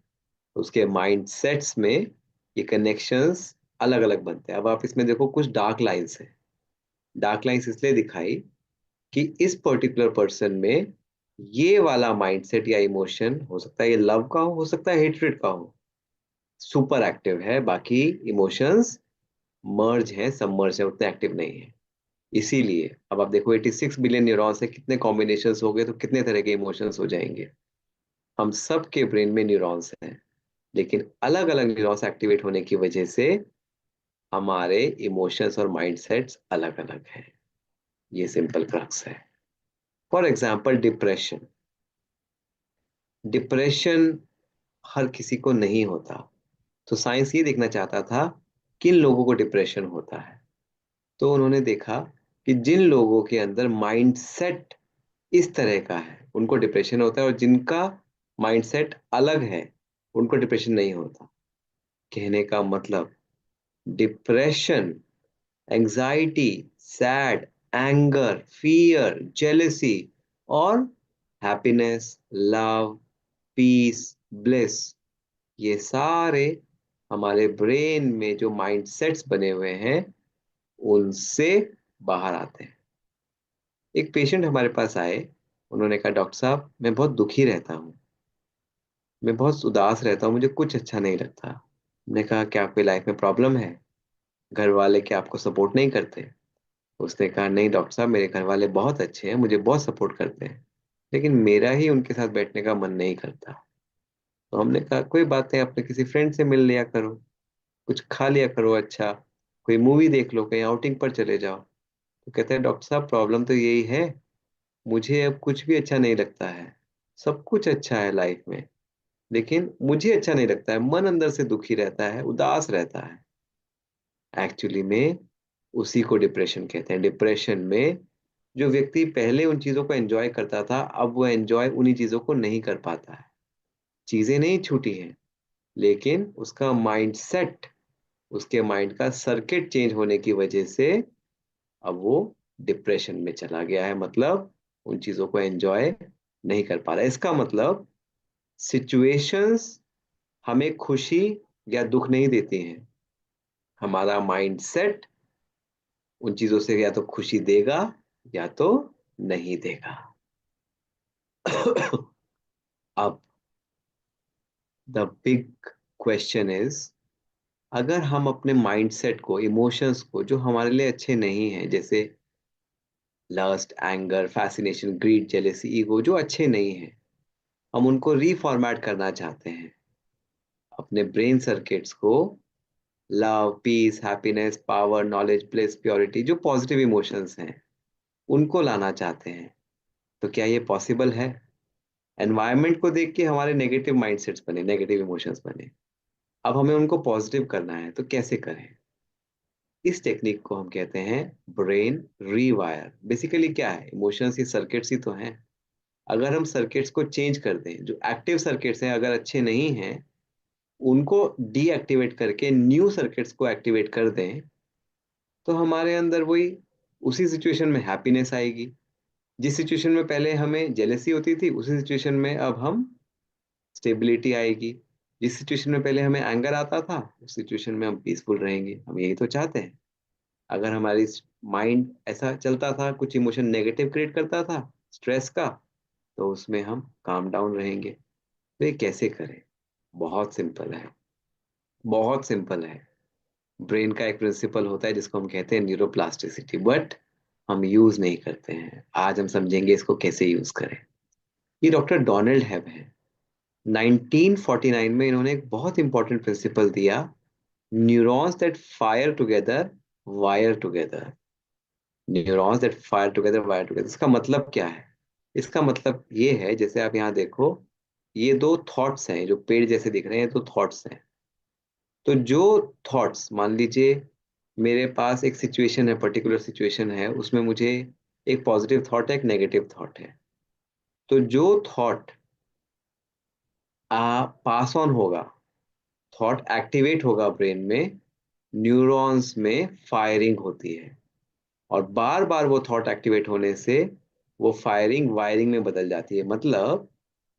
तो उसके माइंड सेट्स में ये कनेक्शंस अलग अलग बनते हैं। अब आप इसमें देखो कुछ डार्क लाइंस हैं। डार्क लाइंस इसलिए दिखाई कि इस पर्टिकुलर पर्सन में ये वाला माइंडसेट या इमोशन हो सकता है, ये लव का हो सकता है हेट्रेड का हो, सुपर एक्टिव है। बाकी इमोशंस मर्ज है, सबमर्ज है, उतने एक्टिव नहीं है। इसीलिए अब आप देखो 86 बिलियन न्यूरॉन्स है, कितने कॉम्बिनेशंस हो गए तो कितने तरह के इमोशंस हो जाएंगे। हम सब के ब्रेन में न्यूरॉन्स हैं, लेकिन अलग अलग न्यूरॉन्स एक्टिवेट होने की वजह से हमारे इमोशंस और माइंडसेट्स अलग अलग हैं। ये सिंपल क्रक्स है। For example depression. डिप्रेशन हर किसी को नहीं होता। तो साइंस ये देखना चाहता था किन लोगों को डिप्रेशन होता है। तो उन्होंने देखा कि जिन लोगों के अंदर माइंडसेट इस तरह का है उनको डिप्रेशन होता है, और जिनका माइंडसेट अलग है उनको डिप्रेशन नहीं होता। कहने का मतलब depression, anxiety, sad, anger, fear, jealousy, और हैप्पीनेस, लव, पीस, ब्लिस, ये सारे हमारे ब्रेन में जो माइंडसेट्स बने हुए हैं उनसे बाहर आते हैं। एक पेशेंट हमारे पास आए, उन्होंने कहा डॉक्टर साहब मैं बहुत दुखी रहता हूँ, मैं बहुत उदास रहता हूँ, मुझे कुछ अच्छा नहीं लगता। मैंने कहा क्या कोई लाइफ में प्रॉब्लम है? घर वाले क्या आपको सपोर्ट नहीं करते? उसने कहा नहीं डॉक्टर साहब, मेरे घर वाले बहुत अच्छे हैं, मुझे बहुत सपोर्ट करते हैं, लेकिन मेरा ही उनके साथ बैठने का मन नहीं करता। तो हमने कहा कोई बात नहीं, अपने किसी फ्रेंड से मिल लिया करो, कुछ खा लिया करो, अच्छा कोई मूवी देख लो, कहीं आउटिंग पर चले जाओ। तो कहते हैं डॉक्टर साहब प्रॉब्लम तो यही है, मुझे अब कुछ भी अच्छा नहीं लगता है। सब कुछ अच्छा है लाइफ में, लेकिन मुझे अच्छा नहीं लगता है, मन अंदर से दुखी रहता है, उदास रहता है। एक्चुअली में उसी को डिप्रेशन कहते हैं। डिप्रेशन में जो व्यक्ति पहले उन चीजों को एंजॉय करता था, अब वो एंजॉय उन्हीं चीजों को नहीं कर पाता है। चीजें नहीं छूटी हैं, लेकिन उसका माइंडसेट, उसके माइंड का सर्किट चेंज होने की वजह से अब वो डिप्रेशन में चला गया है। मतलब उन चीजों को एंजॉय नहीं कर पा रहा है। इसका मतलब सिचुएशंस हमें खुशी या दुख नहीं देती हैं, हमारा माइंडसेट उन चीजों से या तो खुशी देगा या तो नहीं देगा। अब द बिग क्वेश्चन इज, अगर हम अपने माइंडसेट को, इमोशंस को जो हमारे लिए अच्छे नहीं हैं, जैसे lust, anger, fascination, greed, jealousy, ego, जो अच्छे नहीं हैं, हम उनको रीफॉर्मेट करना चाहते हैं, अपने ब्रेन सर्किट्स को love, peace, happiness, power, knowledge, bliss, purity, जो पॉजिटिव इमोशंस हैं उनको लाना चाहते हैं, तो क्या ये पॉसिबल है? एनवायरनमेंट को देख के हमारे नेगेटिव माइंडसेट्स बने, नेगेटिव इमोशंस बने, अब हमें उनको पॉजिटिव करना है, तो कैसे करें? इस टेक्निक को हम कहते हैं ब्रेन रीवायर। बेसिकली क्या है, इमोशंस ये सर्किट्स ही तो हैं। अगर हम सर्किट्स को चेंज कर दें, जो एक्टिव सर्किट्स हैं अगर अच्छे नहीं हैं, उनको डीएक्टिवेट करके न्यू सर्किट्स को एक्टिवेट कर दें, तो हमारे अंदर वही, उसी सिचुएशन में हैप्पीनेस आएगी। जिस सिचुएशन में पहले हमें जेलेसी होती थी, उसी सिचुएशन में अब हम स्टेबिलिटी आएगी। जिस सिचुएशन में पहले हमें एंगर आता था, उस सिचुएशन में हम पीसफुल रहेंगे। हम यही तो चाहते हैं। अगर हमारी माइंड ऐसा चलता था, कुछ इमोशन नेगेटिव क्रिएट करता था, स्ट्रेस का, तो उसमें हम काम डाउन रहेंगे। तो ये कैसे करें? बहुत सिंपल है, बहुत सिंपल है। ब्रेन का एक प्रिंसिपल होता है जिसको हम कहते हैं न्यूरोप्लास्टिसिटी, बट हम यूज नहीं करते हैं। आज हम समझेंगे इसको कैसे यूज करें। ये डॉक्टर डोनाल्ड हेब है। 1949 में इन्होंने एक बहुत इंपॉर्टेंट प्रिंसिपल दिया, neurons that fire together wire together. Neurons that fire together wire together, इसका मतलब क्या है? इसका मतलब ये है, जैसे आप यहाँ देखो, ये दो थॉट्स हैं जो पेड़ जैसे दिख रहे हैं, तो थॉट्स हैं। तो जो थॉट्स, मान लीजिए मेरे पास एक सिचुएशन है, पर्टिकुलर सिचुएशन है, उसमें मुझे एक पॉजिटिव थॉट है, एक नेगेटिव थॉट है। तो जो थॉट पास ऑन होगा, थॉट एक्टिवेट होगा ब्रेन में, न्यूरॉन्स में फायरिंग होती है। और बार बार वो थॉट एक्टिवेट होने से वो फायरिंग वायरिंग में बदल जाती है। मतलब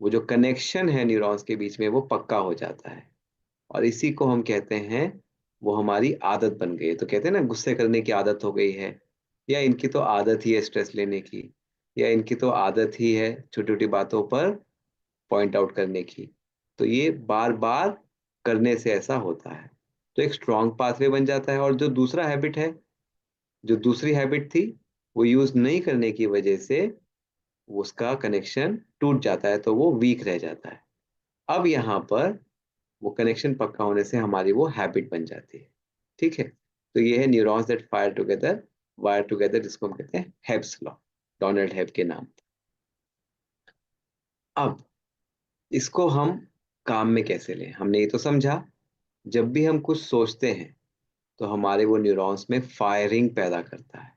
वो जो कनेक्शन है न्यूरॉन्स के बीच में, वो पक्का हो जाता है। और इसी को हम कहते हैं, वो हमारी आदत बन गई है। तो कहते हैं ना, गुस्से करने की आदत हो गई है, या इनकी तो आदत ही है स्ट्रेस लेने की, या इनकी तो आदत ही है छोटी छोटी बातों पर पॉइंट आउट करने की। तो ये बार बार करने से ऐसा होता है। तो एक स्ट्रॉन्ग पाथवे बन जाता है। और जो दूसरा हैबिट है, जो दूसरी हैबिट थी, वो यूज नहीं करने की वजह से उसका कनेक्शन टूट जाता है, तो वो वीक रह जाता है। अब यहाँ पर वो कनेक्शन पक्का होने से हमारी वो हैबिट बन जाती है। ठीक है। तो ये है neurons that fire together wire together, जिसको हम कहते हैं हेब्स लॉ, डोनाल्ड हेब के नाम। अब इसको हम काम में कैसे लें? हमने ये तो समझा, जब भी हम कुछ सोचते हैं तो हमारे वो न्यूरॉन्स में फायरिंग पैदा करता है,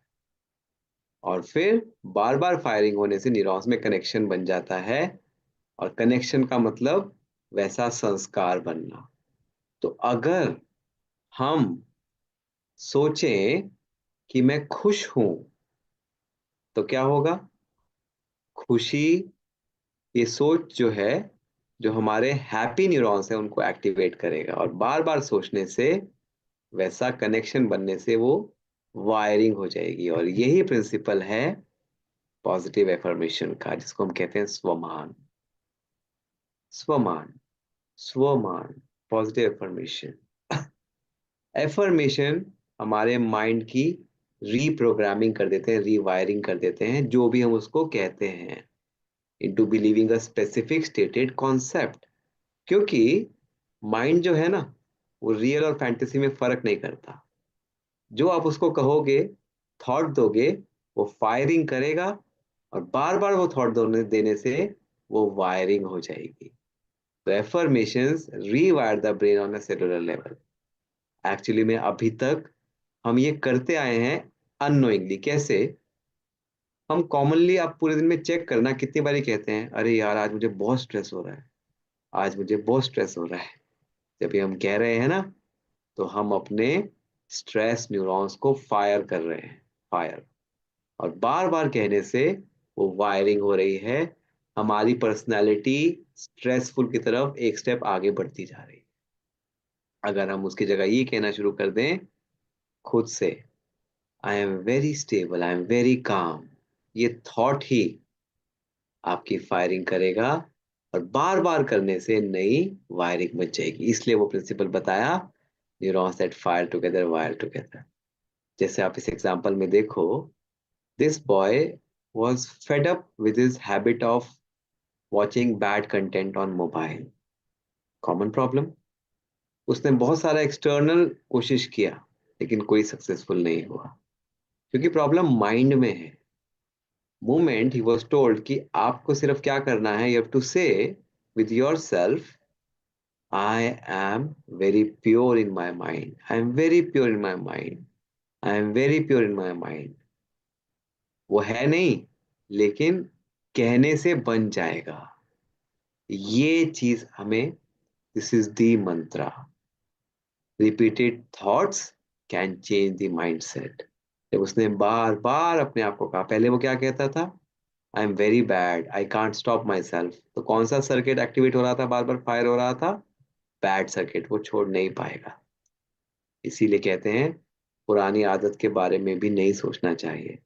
और फिर बार बार फायरिंग होने से न्यूरॉन्स में कनेक्शन बन जाता है। और कनेक्शन का मतलब वैसा संस्कार बनना। तो अगर हम सोचें कि मैं खुश हूं, तो क्या होगा? खुशी, ये सोच जो है, जो हमारे हैप्पी न्यूरॉन्स हैं उनको एक्टिवेट करेगा, और बार बार सोचने से वैसा कनेक्शन बनने से वो वायरिंग हो जाएगी। और यही प्रिंसिपल है पॉजिटिव एफर्मेशन का, जिसको हम कहते हैं स्वमान। स्वमान, स्वमान, पॉजिटिव एफर्मेशन। एफर्मेशन हमारे माइंड की रीप्रोग्रामिंग कर देते हैं, रीवायरिंग कर देते हैं, जो भी हम उसको कहते हैं, into believing a specific stated concept. क्योंकि माइंड जो है ना, वो रियल और फैंटेसी में फर्क नहीं करता। जो आप उसको कहोगे, थॉट दोगे, वो फायरिंग करेगा, और बार बार वो थॉट देने से वो वायरिंग हो जाएगी। तो affirmations रीवायर the brain on a cellular level. Actually में अभी तक हम ये करते आए हैं अननोइंगली। कैसे? हम कॉमनली, आप पूरे दिन में चेक करना, कितनी बारी कहते हैं, अरे यार आज मुझे बहुत स्ट्रेस हो रहा है, आज मुझे बहुत स्ट्रेस हो रहा है। जब भी हम कह रहे हैं ना, तो हम अपने स्ट्रेस न्यूरॉन्स को फायर कर रहे हैं, फायर। और बार बार कहने से वो वायरिंग हो रही है, हमारी पर्सनैलिटी स्ट्रेसफुल की तरफ एक स्टेप आगे बढ़ती जा रही है। अगर हम उसकी जगह ये कहना शुरू कर दें खुद से, आई am very stable, I am very calm, ये थॉट ही आपकी फायरिंग करेगा, और बार बार करने से नई वायरिंग बच जाएगी। इसलिए वो प्रिंसिपल बताया, neurons that fire together wire together. जैसे आप इस एग्जांपल में देखो, this boy was fed up with his habit of watching bad content on mobile. Common problem. उसने बहुत सारा एक्सटर्नल कोशिश किया, लेकिन कोई सक्सेसफुल नहीं हुआ, क्योंकि प्रॉब्लम माइंड में है। मोमेंट ही वॉज टोल्ड कि आपको सिर्फ क्या करना है, यू हैव टू से with your self, I am very pure in my mind, I am very pure in my mind, I am very pure in my mind. वो है नहीं, लेकिन कहने से बन जाएगा। ये चीज हमें, this is the Mantra, repeated thoughts can change the mindset. जब उसने बार बार अपने आप को कहा, पहले वो क्या कहता था, आई am very bad, I can't stop my self, तो कौन सा सर्किट एक्टिवेट हो रहा था, बार बार फायर हो रहा था? बैड सर्किट, वो छोड़ नहीं पाएगा। इसीलिए कहते हैं, पुरानी आदत के बारे में भी नहीं सोचना चाहिए,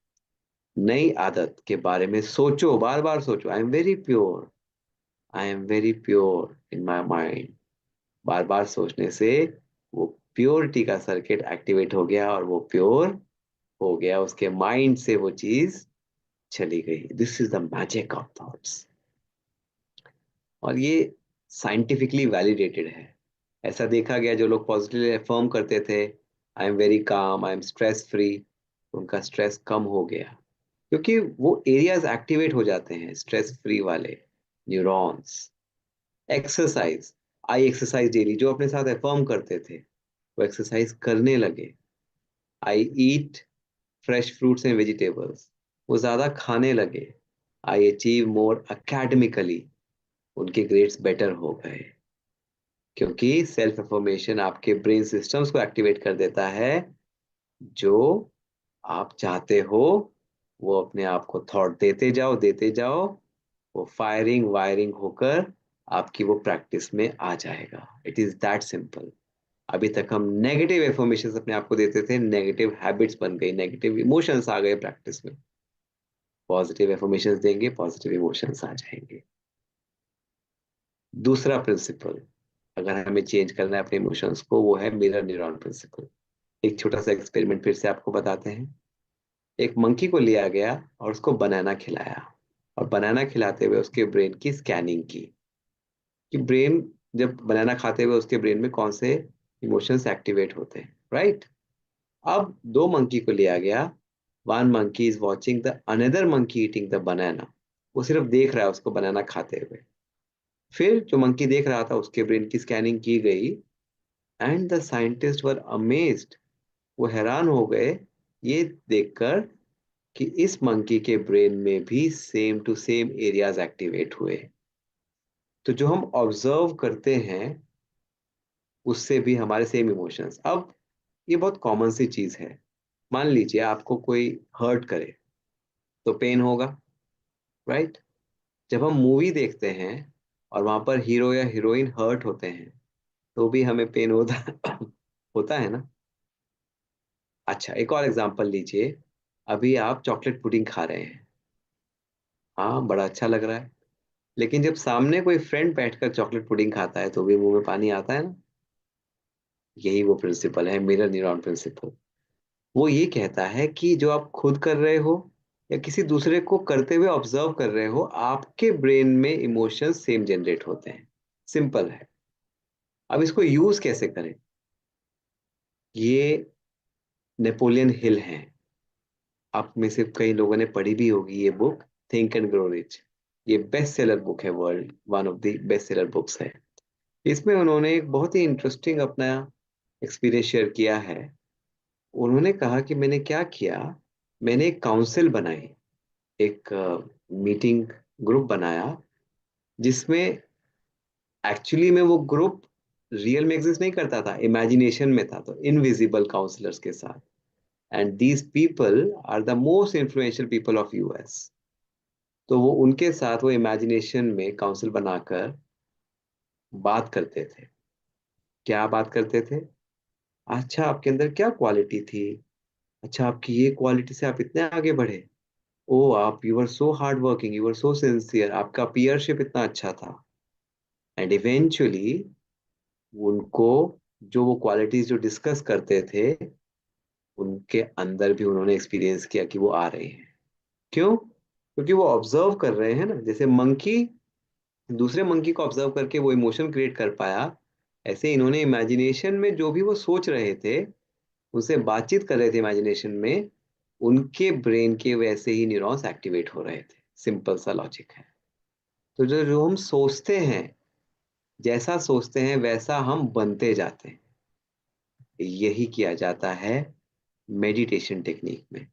नई आदत के बारे में सोचो, बार बार सोचो, I am very pure, I am very pure in my mind. बार बार सोचने से वो प्योरिटी का सर्किट एक्टिवेट हो गया, और वो प्योर हो गया, उसके माइंड से वो चीज चली गई। This is the magic of thoughts. और ये साइंटिफिकली वैलिडेटेड है। ऐसा देखा गया, जो लोग पॉजिटिवली अफर्म करते थे, आई am very calm, I am stress free, उनका स्ट्रेस कम हो गया, क्योंकि वो एरियाज एक्टिवेट हो जाते हैं स्ट्रेस फ्री वाले, न्यूरॉन्स। एक्सरसाइज, आई एक्सरसाइज डेली, जो अपने साथ अफर्म करते थे वो एक्सरसाइज करने लगे। I eat fresh fruits and vegetables, वो ज्यादा खाने लगे। आई अचीव मोर अकेडमिकली, उनके ग्रेड्स बेटर हो गए। क्योंकि सेल्फ अफर्मेशन आपके ब्रेन सिस्टम्स को एक्टिवेट कर देता है। जो आप चाहते हो वो अपने आप को थॉट देते जाओ, वो फायरिंग वायरिंग होकर आपकी वो प्रैक्टिस में आ जाएगा। It is that simple. अभी तक हम नेगेटिव एफर्मेशन अपने आप को देते थे, नेगेटिव हैबिट्स बन गई, नेगेटिव इमोशंस आ गए प्रैक्टिस में। पॉजिटिव एफर्मेशन देंगे, पॉजिटिव इमोशंस आ जाएंगे। दूसरा प्रिंसिपल, अगर हमें चेंज करना है अपने इमोशंस को, वो है मिरर न्यूरॉन प्रिंसिपल। एक छोटा सा एक्सपेरिमेंट फिर से आपको बताते हैं। एक मंकी को लिया गया और उसको बनाना खिलाया, और बनाना खिलाते हुए उसके ब्रेन की स्कैनिंग की, कि ब्रेन जब बनाना खाते हुए उसके ब्रेन में कौन से इमोशंस एक्टिवेट होते हैं, राइट। अब दो मंकी को लिया गया। One monkey is watching the another monkey eating the banana, वो सिर्फ देख रहा है उसको बनाना खाते हुए। फिर जो मंकी देख रहा था उसके ब्रेन की स्कैनिंग की गई, and the scientist were amazed, वो हैरान हो गए ये देखकर कि इस मंकी के ब्रेन में भी same to same areas activate हुए। तो जो हम ऑब्जर्व करते हैं उससे भी हमारे सेम इमोशंस। अब ये बहुत कॉमन सी चीज है। मान लीजिए आपको कोई हर्ट करे तो पेन होगा, राइट। जब हम मूवी देखते हैं और वहां पर हीरो या हीरोइन हर्ट होते हैं तो भी हमें पेन होता होता है ना। अच्छा, एक और एग्जांपल लीजिए। अभी आप चॉकलेट पुडिंग खा रहे हैं, हाँ बड़ा अच्छा लग रहा है, लेकिन जब सामने कोई फ्रेंड बैठकर चॉकलेट पुडिंग खाता है तो भी मुंह में पानी आता है ना। यही वो प्रिंसिपल है, मिरर न्यूरॉन प्रिंसिपल। वो ये कहता है कि जो आप खुद कर रहे हो या किसी दूसरे को करते हुए ऑब्जर्व कर रहे हो, आपके ब्रेन में इमोशंस सेम जनरेट होते हैं। सिंपल है। अब इसको यूज कैसे करें? ये नेपोलियन हिल हैं, आप में से कई लोगों ने पढ़ी भी होगी ये book, think and grow rich. ये बेस्ट सेलर बुक है, world one of the best seller books है। इसमें उन्होंने एक बहुत ही इंटरेस्टिंग अपना एक्सपीरियंस शेयर किया है। उन्होंने कहा कि मैंने क्या किया, मैंने एक काउंसिल बनाई, एक मीटिंग ग्रुप बनाया, जिसमें एक्चुअली में वो ग्रुप रियल में एग्जिस्ट नहीं करता था, इमेजिनेशन में था, तो इनविजिबल काउंसलर्स के साथ। And these people are the most influential people of us. तो वो उनके साथ वो इमेजिनेशन में काउंसिल बनाकर बात करते थे। क्या बात करते थे? अच्छा, आपके अंदर क्या क्वालिटी थी? अच्छा, आपकी ये क्वालिटी से आप इतने आगे बढ़े। ओ, आप you were so hard working, you were so sincere, आपका पीयरशिप इतना अच्छा था। एंड इवेंचुअली उनको जो वो क्वालिटीज जो डिस्कस करते थे, उनके अंदर भी उन्होंने एक्सपीरियंस किया कि वो आ रहे हैं। क्यों? क्योंकि वो ऑब्जर्व कर रहे हैं ना, जैसे मंकी दूसरे मंकी को ऑब्जर्व करके वो इमोशन क्रिएट कर पाया, ऐसे इन्होंने इमेजिनेशन में जो भी वो सोच रहे थे, उनसे बातचीत कर रहे थे इमेजिनेशन में, उनके ब्रेन के वैसे ही न्यूरॉन्स एक्टिवेट हो रहे थे। सिंपल सा लॉजिक है। तो जो जो हम सोचते हैं, जैसा सोचते हैं वैसा हम बनते जाते हैं। यही किया जाता है मेडिटेशन टेक्निक में।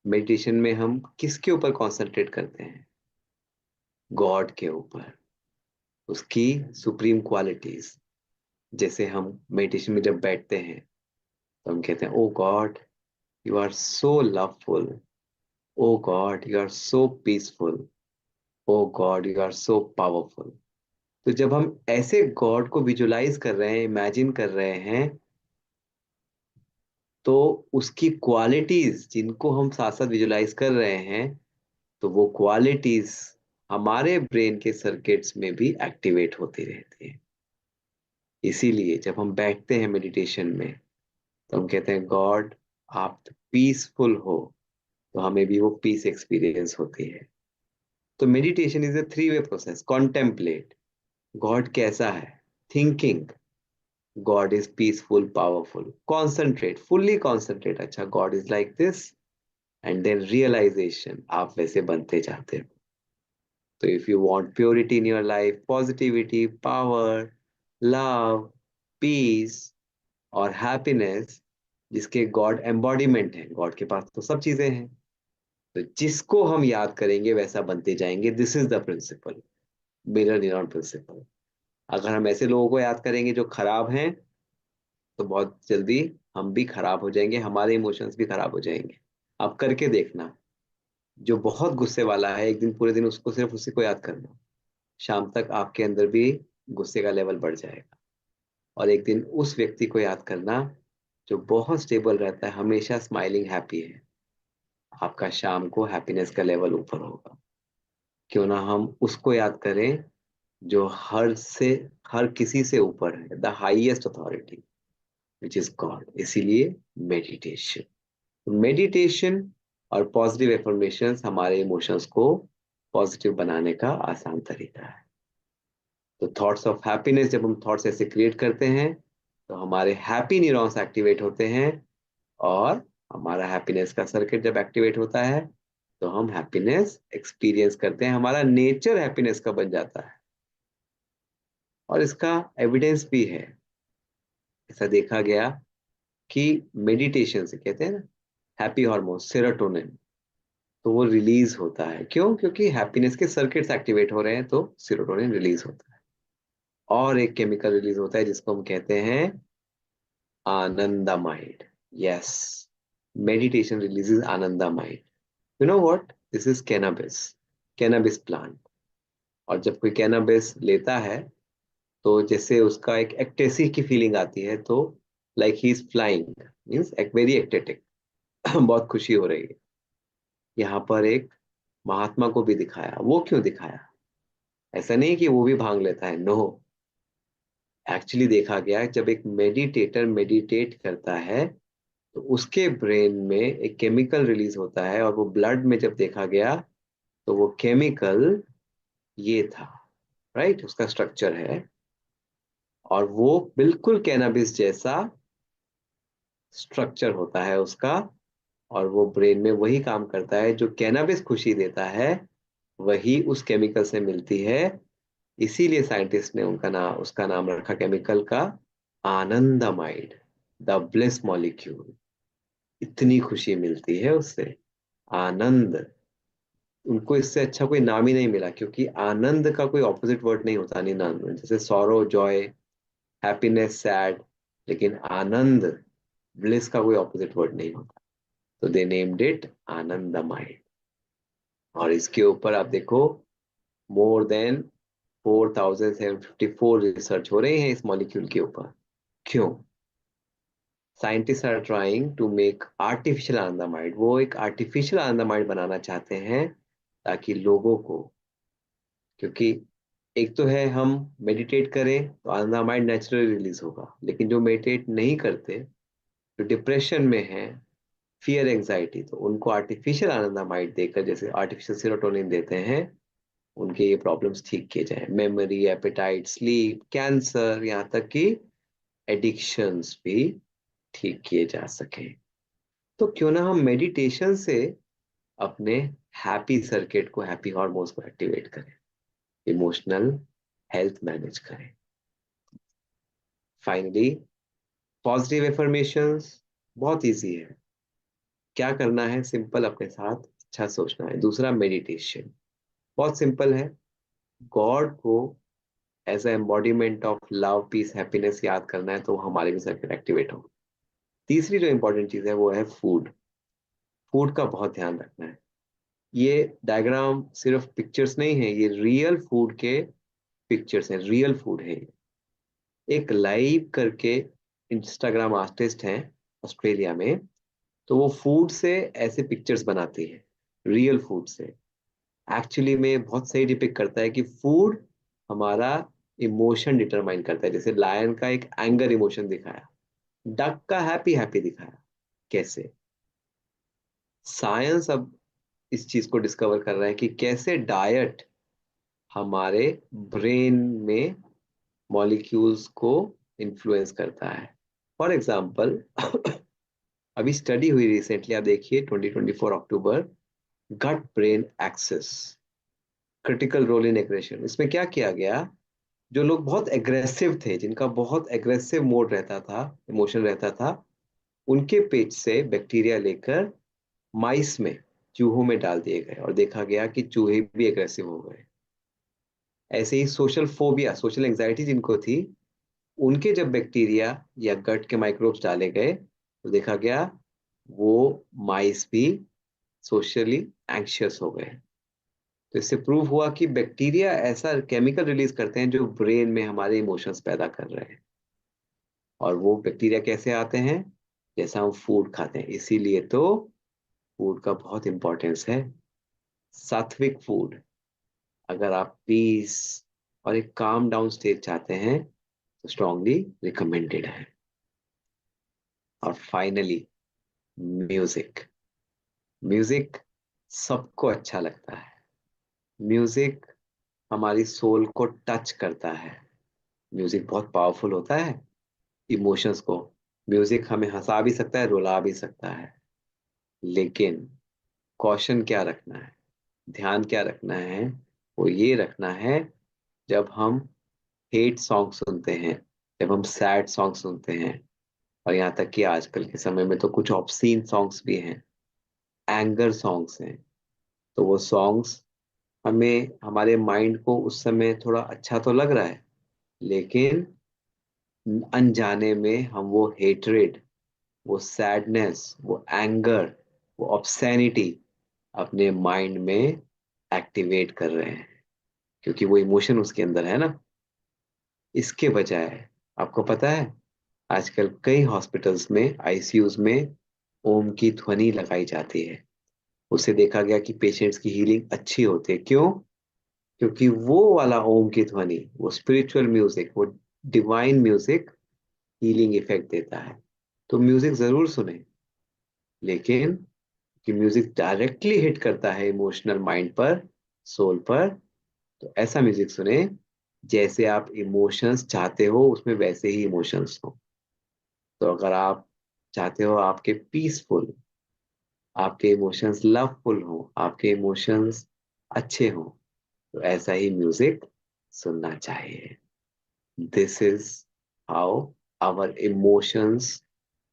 मेडिटेशन में हम किसके ऊपर कंसंट्रेट करते हैं? गॉड के ऊपर, उसकी सुप्रीम क्वालिटीज। जैसे हम मेडिटेशन में जब बैठते हैं तो हम कहते हैं, oh God, you are so loveful, oh God you are so peaceful, oh God you are so powerful. तो जब हम ऐसे गॉड को विजुलाइज कर रहे हैं, इमेजिन कर रहे हैं, तो उसकी क्वालिटीज जिनको हम साथ साथ विजुलाइज कर रहे हैं, तो वो क्वालिटीज हमारे ब्रेन के सर्किट्स में भी एक्टिवेट होती रहती है। इसीलिए जब हम बैठते हैं मेडिटेशन में तो हम कहते हैं, गॉड आप पीसफुल हो तो हमें भी वो पीस एक्सपीरियंस होती है। तो meditation is a three way process. Contemplate, God कैसा है। Thinking, God is peaceful powerful. Concentrate, fully concentrate, अच्छा God is like this. And then realization, आप वैसे बनते जाते हो। तो if you want purity in your life, positivity, power, love, peace और हैप्पीनेस, जिसके गॉड एम्बॉडीमेंट है, गॉड के पास तो सब चीजें हैं, तो जिसको हम याद करेंगे वैसा बनते जाएंगे। This is the principle, mirror neuron principle. अगर हम ऐसे लोगों को याद करेंगे जो खराब हैं, तो बहुत जल्दी हम भी खराब हो जाएंगे, हमारे इमोशंस भी खराब हो जाएंगे। आप करके देखना, जो बहुत गुस्से वाला है, एक दिन पूरे दिन उसको, सिर्फ उसी को याद करना, शाम तक आपके अंदर भी गुस्से का लेवल बढ़ जाएगा। और एक दिन उस व्यक्ति को याद करना जो बहुत स्टेबल रहता है, हमेशा स्माइलिंग हैप्पी है, आपका शाम को हैप्पीनेस का लेवल ऊपर होगा। क्यों ना हम उसको याद करें जो हर किसी से ऊपर है, the highest authority, which is God. इसीलिए मेडिटेशन, मेडिटेशन और पॉजिटिव एफर्मेशंस हमारे इमोशंस को पॉजिटिव बनाने का आसान तरीका है। तो थॉट्स ऑफ हैप्पीनेस, जब हम थॉट्स ऐसे क्रिएट करते हैं तो हमारे हैप्पी न्यूरॉन्स एक्टिवेट होते हैं, और हमारा हैप्पीनेस का सर्किट जब एक्टिवेट होता है तो हम हैप्पीनेस एक्सपीरियंस करते हैं, हमारा नेचर हैप्पीनेस का बन जाता है। और इसका एविडेंस भी है। ऐसा देखा गया कि मेडिटेशन से, कहते हैं ना, हैप्पी हार्मोन सेरोटोनिन, तो वो रिलीज होता है। क्यों? क्योंकि हैप्पीनेस के सर्किट्स एक्टिवेट हो रहे हैं, तो सेरोटोनिन रिलीज होता है। और एक केमिकल रिलीज होता है जिसको हम कहते हैं anandamide. Yes, meditation releases anandamide. You know what, this is cannabis, cannabis plant. और जब कोई कैनाबिस लेता है तो जैसे उसका एक एक्टेसी की फीलिंग आती है, तो like he is flying, means एक वेरी एक्टेटिक, बहुत खुशी हो रही है। यहाँ पर एक महात्मा को भी दिखाया। वो क्यों दिखाया? ऐसा नहीं कि वो भी भांग लेता है, नो। एक्चुअली देखा गया है, जब एक मेडिटेटर मेडिटेट करता है तो उसके ब्रेन में एक केमिकल रिलीज होता है, और वो ब्लड में जब देखा गया तो वो केमिकल ये था, राइट, उसका स्ट्रक्चर है। और वो बिल्कुल कैनाबिस जैसा स्ट्रक्चर होता है उसका, और वो ब्रेन में वही काम करता है जो कैनाबिस खुशी देता है, वही उस केमिकल से मिलती है। इसीलिए साइंटिस्ट ने उसका नाम रखा केमिकल का आनंदमाइड, द ब्लिस मॉलिक्यूल। इतनी खुशी मिलती है उससे, आनंद। उनको इससे अच्छा कोई नाम ही नहीं मिला, क्योंकि आनंद का कोई ऑपोजिट वर्ड नहीं होता निन्यानवे में। जैसे सॉरो जॉय, हैप्पीनेस सैड, लेकिन आनंद, ब्लिस का कोई ऑपोजिट वर्ड नहीं होता। तो दे नेम्ड इट आनंदमाइड। और इसके ऊपर आप देखो, मोर देन 4754 रिसर्च हो रहे हैं इस मॉलिक्यूल के ऊपर। क्यों? Scientist are trying to make artificial anandamide. वो एक आर्टिफिशियल आनंदामाइड बनाना चाहते हैं, ताकि लोगों को, क्योंकि एक तो है हम मेडिटेट करें तो आनंदामाइड नेचुरली रिलीज होगा, लेकिन जो मेडिटेट नहीं करते, जो डिप्रेशन में है, फियर एंजाइटी, तो उनको आर्टिफिशियल आनंदामाइड देकर, जैसे आर्टिफिशियल सेरोटोनिन देते हैं, उनके ये प्रॉब्लम्स ठीक किए जाएं। मेमोरी, एपेटाइट, स्लीप, कैंसर, यहाँ तक कि एडिक्शंस भी ठीक किए जा सके। तो क्यों ना हम मेडिटेशन से अपने हैप्पी सर्किट को, हैप्पी हार्मोन्स को एक्टिवेट करें, इमोशनल हेल्थ मैनेज करें। फाइनली, पॉजिटिव एफर्मेशंस बहुत इजी है। क्या करना है? सिंपल, अपने साथ अच्छा सोचना है। दूसरा, मेडिटेशन बहुत सिंपल है। गॉड को as a embodiment of love, peace, happiness याद करना है, तो हमारे भी सर्किट एक्टिवेट हो। तीसरी जो इंपॉर्टेंट चीज है वो है फूड। फूड का बहुत ध्यान रखना है। ये डायग्राम सिर्फ पिक्चर्स नहीं है, ये रियल फूड के पिक्चर्स हैं, रियल फूड है ये। एक लाइव करके इंस्टाग्राम आर्टिस्ट हैं ऑस्ट्रेलिया में, तो वो फूड से ऐसे पिक्चर्स बनाती है, रियल फूड से। एक्चुअली में बहुत सही डिपिक्ट करता है कि फूड हमारा इमोशन डिटरमाइन करता है। जैसे लायन का एक एंगर इमोशन दिखाया, डक का हैप्पी हैप्पी दिखाया, कैसे? साइंस अब इस चीज को डिस्कवर कर रहा है कि कैसे डाइट हमारे ब्रेन में मॉलिक्यूल्स को इन्फ्लुएंस करता है। फॉर एग्जाम्पल अभी स्टडी हुई रिसेंटली, आप देखिए 2024 अक्टूबर, gut brain axis, critical role in aggression. इसमें क्या किया गया, जो लोग बहुत एग्रेसिव थे, जिनका बहुत एग्रेसिव मोड रहता था, इमोशन रहता था, उनके पेट से बैक्टीरिया लेकर माइस में, चूहों में डाल दिए गए और देखा गया कि चूहे भी एग्रेसिव हो गए। ऐसे ही सोशल फोबिया, सोशल एंजाइटी जिनको थी, उनके जब बैक्टीरिया या गट के माइक्रोब्स डाले गए तो देखा गया वो माइस भी सोशली एंग्शियस हो गए। तो इससे प्रूव हुआ कि बैक्टीरिया ऐसा केमिकल रिलीज करते हैं जो ब्रेन में हमारे इमोशंस पैदा कर रहे हैं। और वो बैक्टीरिया कैसे आते हैं? जैसा हम फूड खाते हैं। इसीलिए तो फूड का बहुत इंपॉर्टेंस है। सात्विक फूड, अगर आप पीस और एक काम डाउन स्टेज चाहते हैं तो स्ट्रांगली रिकमेंडेड है। और फाइनली म्यूजिक। म्यूजिक सबको अच्छा लगता है। म्यूजिक हमारी सोल को टच करता है। म्यूजिक बहुत पावरफुल होता है इमोशंस को। म्यूजिक हमें हंसा भी सकता है, रुला भी सकता है। लेकिन कॉशन क्या रखना है, ध्यान क्या रखना है, वो ये रखना है, जब हम हेट सॉन्ग सुनते हैं, जब हम सैड सॉन्ग सुनते हैं, और यहाँ तक कि आजकल के समय में तो कुछ ऑब्सीन सॉन्ग्स भी हैं, एंगर सॉन्ग्स हैं, तो वो सॉन्ग्स हमें, हमारे माइंड को उस समय थोड़ा अच्छा तो लग रहा है, लेकिन अनजाने में हम वो हेट्रेड, वो सैडनेस, वो एंगर, वो ऑब्सैनिटी अपने माइंड में एक्टिवेट कर रहे हैं, क्योंकि वो इमोशन उसके अंदर है ना। इसके बजाय आपको पता है, आजकल कई हॉस्पिटल्स में, आईसीयूज में ओम की ध्वनि लगाई जाती है। उससे देखा गया कि पेशेंट्स की हीलिंग अच्छी होती है। क्यों? क्योंकि वो वाला ओम की ध्वनि, वो स्पिरिचुअल म्यूजिक, वो डिवाइन म्यूजिक हीलिंग इफेक्ट देता है। तो म्यूजिक जरूर सुने, लेकिन कि म्यूजिक डायरेक्टली हिट करता है इमोशनल माइंड पर, सोल पर, तो ऐसा म्यूजिक सुने जैसे आप इमोशंस चाहते हो उसमें वैसे ही इमोशंस हो। तो अगर आप चाहते हो आपके पीसफुल, आपके इमोशंस लवफुल हो, आपके इमोशंस अच्छे हो, तो ऐसा ही म्यूजिक सुनना चाहिए। This is how our emotions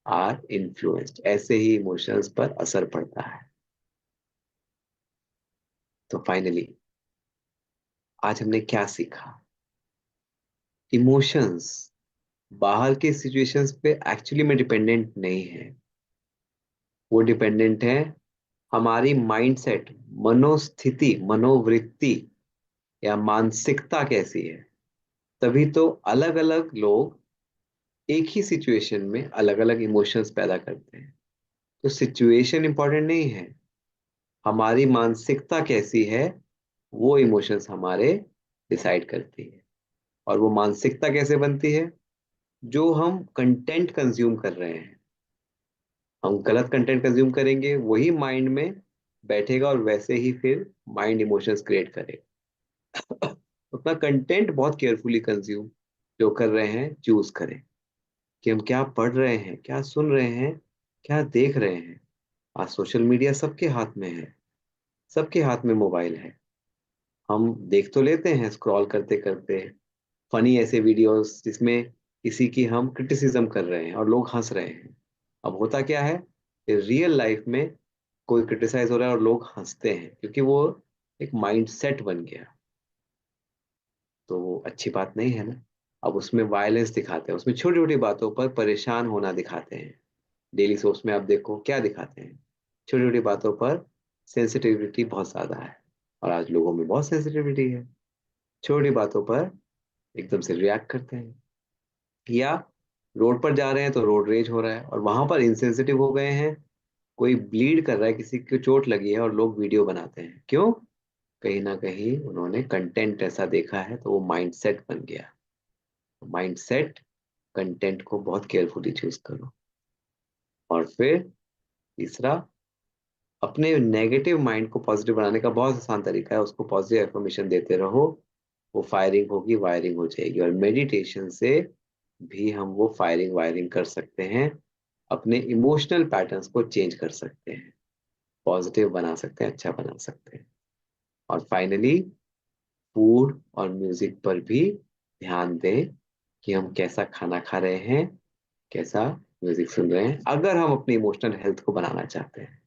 are influenced, ऐसे ही इमोशंस पर असर पड़ता है। तो फाइनली आज हमने क्या सीखा? इमोशंस बाहर के सिचुएशंस पे एक्चुअली में डिपेंडेंट नहीं है। वो डिपेंडेंट है हमारी माइंडसेट, मनोस्थिति, मनोवृत्ति या मानसिकता कैसी है। तभी तो अलग अलग लोग एक ही सिचुएशन में अलग अलग इमोशंस पैदा करते हैं। तो सिचुएशन इंपॉर्टेंट नहीं है, हमारी मानसिकता कैसी है, वो इमोशंस हमारे डिसाइड करती है। और वो मानसिकता कैसे बनती है? जो हम कंटेंट कंज्यूम कर रहे हैं, हम गलत कंटेंट कंज्यूम करेंगे, वही माइंड में बैठेगा और वैसे ही फिर माइंड इमोशंस क्रिएट करेगा। अपना कंटेंट बहुत केयरफुली कंज्यूम जो कर रहे हैं चूज करें, कि हम क्या पढ़ रहे हैं, क्या सुन रहे हैं, क्या देख रहे हैं। आज सोशल मीडिया सबके हाथ में है, सबके हाथ में मोबाइल है। हम देख तो लेते हैं स्क्रॉल करते करते फनी ऐसे वीडियोस जिसमें किसी की हम क्रिटिसिज्म कर रहे हैं और लोग हंस रहे हैं। अब होता क्या है, रियल लाइफ में कोई क्रिटिसाइज हो रहा है और लोग हंसते हैं, क्योंकि वो एक माइंड सेट बन गया। तो वो अच्छी बात नहीं है ना। अब उसमें वायलेंस दिखाते हैं, उसमें छोटी छोटी बातों पर परेशान होना दिखाते हैं। डेली सोर्स में आप देखो क्या दिखाते हैं, छोटी छोटी बातों पर सेंसिटिविटी बहुत ज्यादा है। और आज लोगों में बहुत सेंसिटिविटी है, छोटी बातों पर एकदम से रिएक्ट करते हैं। या रोड पर जा रहे हैं तो रोड रेज हो रहा है और वहां पर इंसेंसिटिव हो गए हैं, कोई ब्लीड कर रहा है, किसी को चोट लगी है और लोग वीडियो बनाते हैं। क्यों? कहीं ना कहीं उन्होंने कंटेंट ऐसा देखा है, तो वो माइंडसेट बन गया। माइंडसेट, कंटेंट को बहुत केयरफुली चूज करो। और फिर तीसरा, अपने नेगेटिव माइंड को पॉजिटिव बनाने का बहुत आसान तरीका है, उसको पॉजिटिव एफर्मेशन देते रहो, वो फायरिंग होगी, वायरिंग हो जाएगी। और मेडिटेशन से भी हम वो फायरिंग वायरिंग कर सकते हैं, अपने इमोशनल पैटर्न्स को चेंज कर सकते हैं, पॉजिटिव बना सकते हैं, अच्छा बना सकते हैं। और फाइनली, फूड और म्यूजिक पर भी ध्यान दें कि हम कैसा खाना खा रहे हैं, कैसा म्यूजिक सुन रहे हैं, अगर हम अपनी इमोशनल हेल्थ को बनाना चाहते हैं।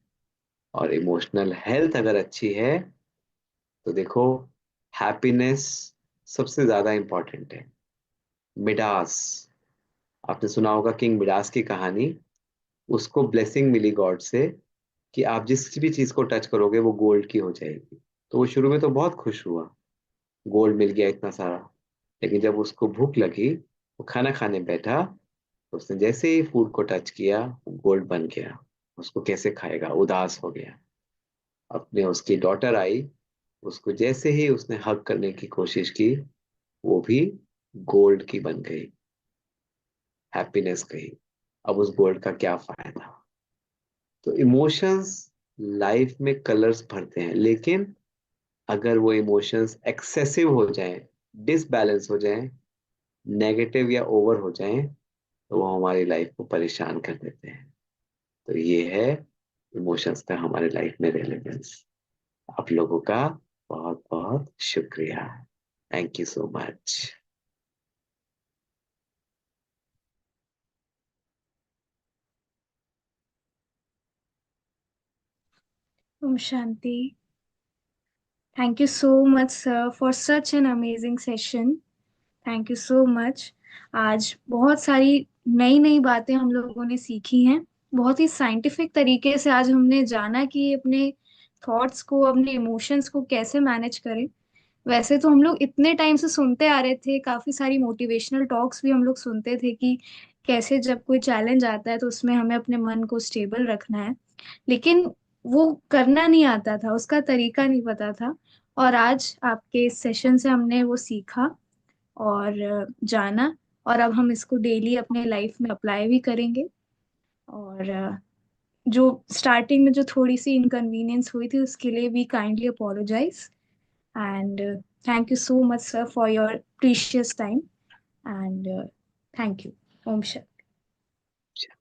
और इमोशनल हेल्थ अगर अच्छी है तो देखो, हैप्पीनेस सबसे ज्यादा इंपॉर्टेंट है। मिडास, आपने सुना होगा किंग मिडास की कहानी। उसको ब्लेसिंग मिली गॉड से कि आप जिस भी चीज को टच करोगे वो गोल्ड की हो जाएगी। तो वो शुरू में तो बहुत खुश हुआ, गोल्ड मिल गया इतना सारा। लेकिन जब उसको भूख लगी, वो खाना खाने बैठा, तो उसने जैसे ही फूड को टच किया, वो गोल्ड बन गया। उसको कैसे खाएगा, उदास हो गया। अपने उसकी डॉटर आई, उसको जैसे ही उसने हग करने की कोशिश की, वो भी गोल्ड की बन गई, हैप्पीनेस गई। अब उस गोल्ड का क्या फायदा। तो इमोशंस लाइफ में कलर्स भरते हैं, लेकिन अगर वो इमोशंस एक्सेसिव हो जाएं, डिसबैलेंस हो जाएं, नेगेटिव या ओवर हो जाएं, तो वो हमारी लाइफ को परेशान कर देते हैं। तो ये है इमोशंस का हमारे लाइफ में रेलेवेंस। आप लोगों का बहुत बहुत शुक्रिया। Thank you so much. ओम शांति। Thank you so much sir for such an amazing session. Thank you so much. आज बहुत सारी नई नई बातें हम लोगों ने सीखी हैं। बहुत ही साइंटिफिक तरीके से आज हमने जाना कि अपने थॉट्स को, अपने इमोशंस को कैसे मैनेज करें। वैसे तो हम लोग इतने टाइम से सुनते आ रहे थे, काफी सारी मोटिवेशनल टॉक्स भी हम लोग सुनते थे कि कैसे जब कोई चैलेंज आता है तो उसमें हमें अपने मन को स्टेबल रखना है। लेकिन वो करना नहीं आता था, उसका तरीका नहीं पता था। और आज आपके इस सेशन से हमने वो सीखा और जाना। और अब हम इसको डेली अपने लाइफ में अप्लाई भी करेंगे। और जो स्टार्टिंग में जो थोड़ी सी इनकन्वीनियंस हुई थी उसके लिए we kindly apologise. And thank you so much, sir, for your precious time. And thank you. Om Shanti.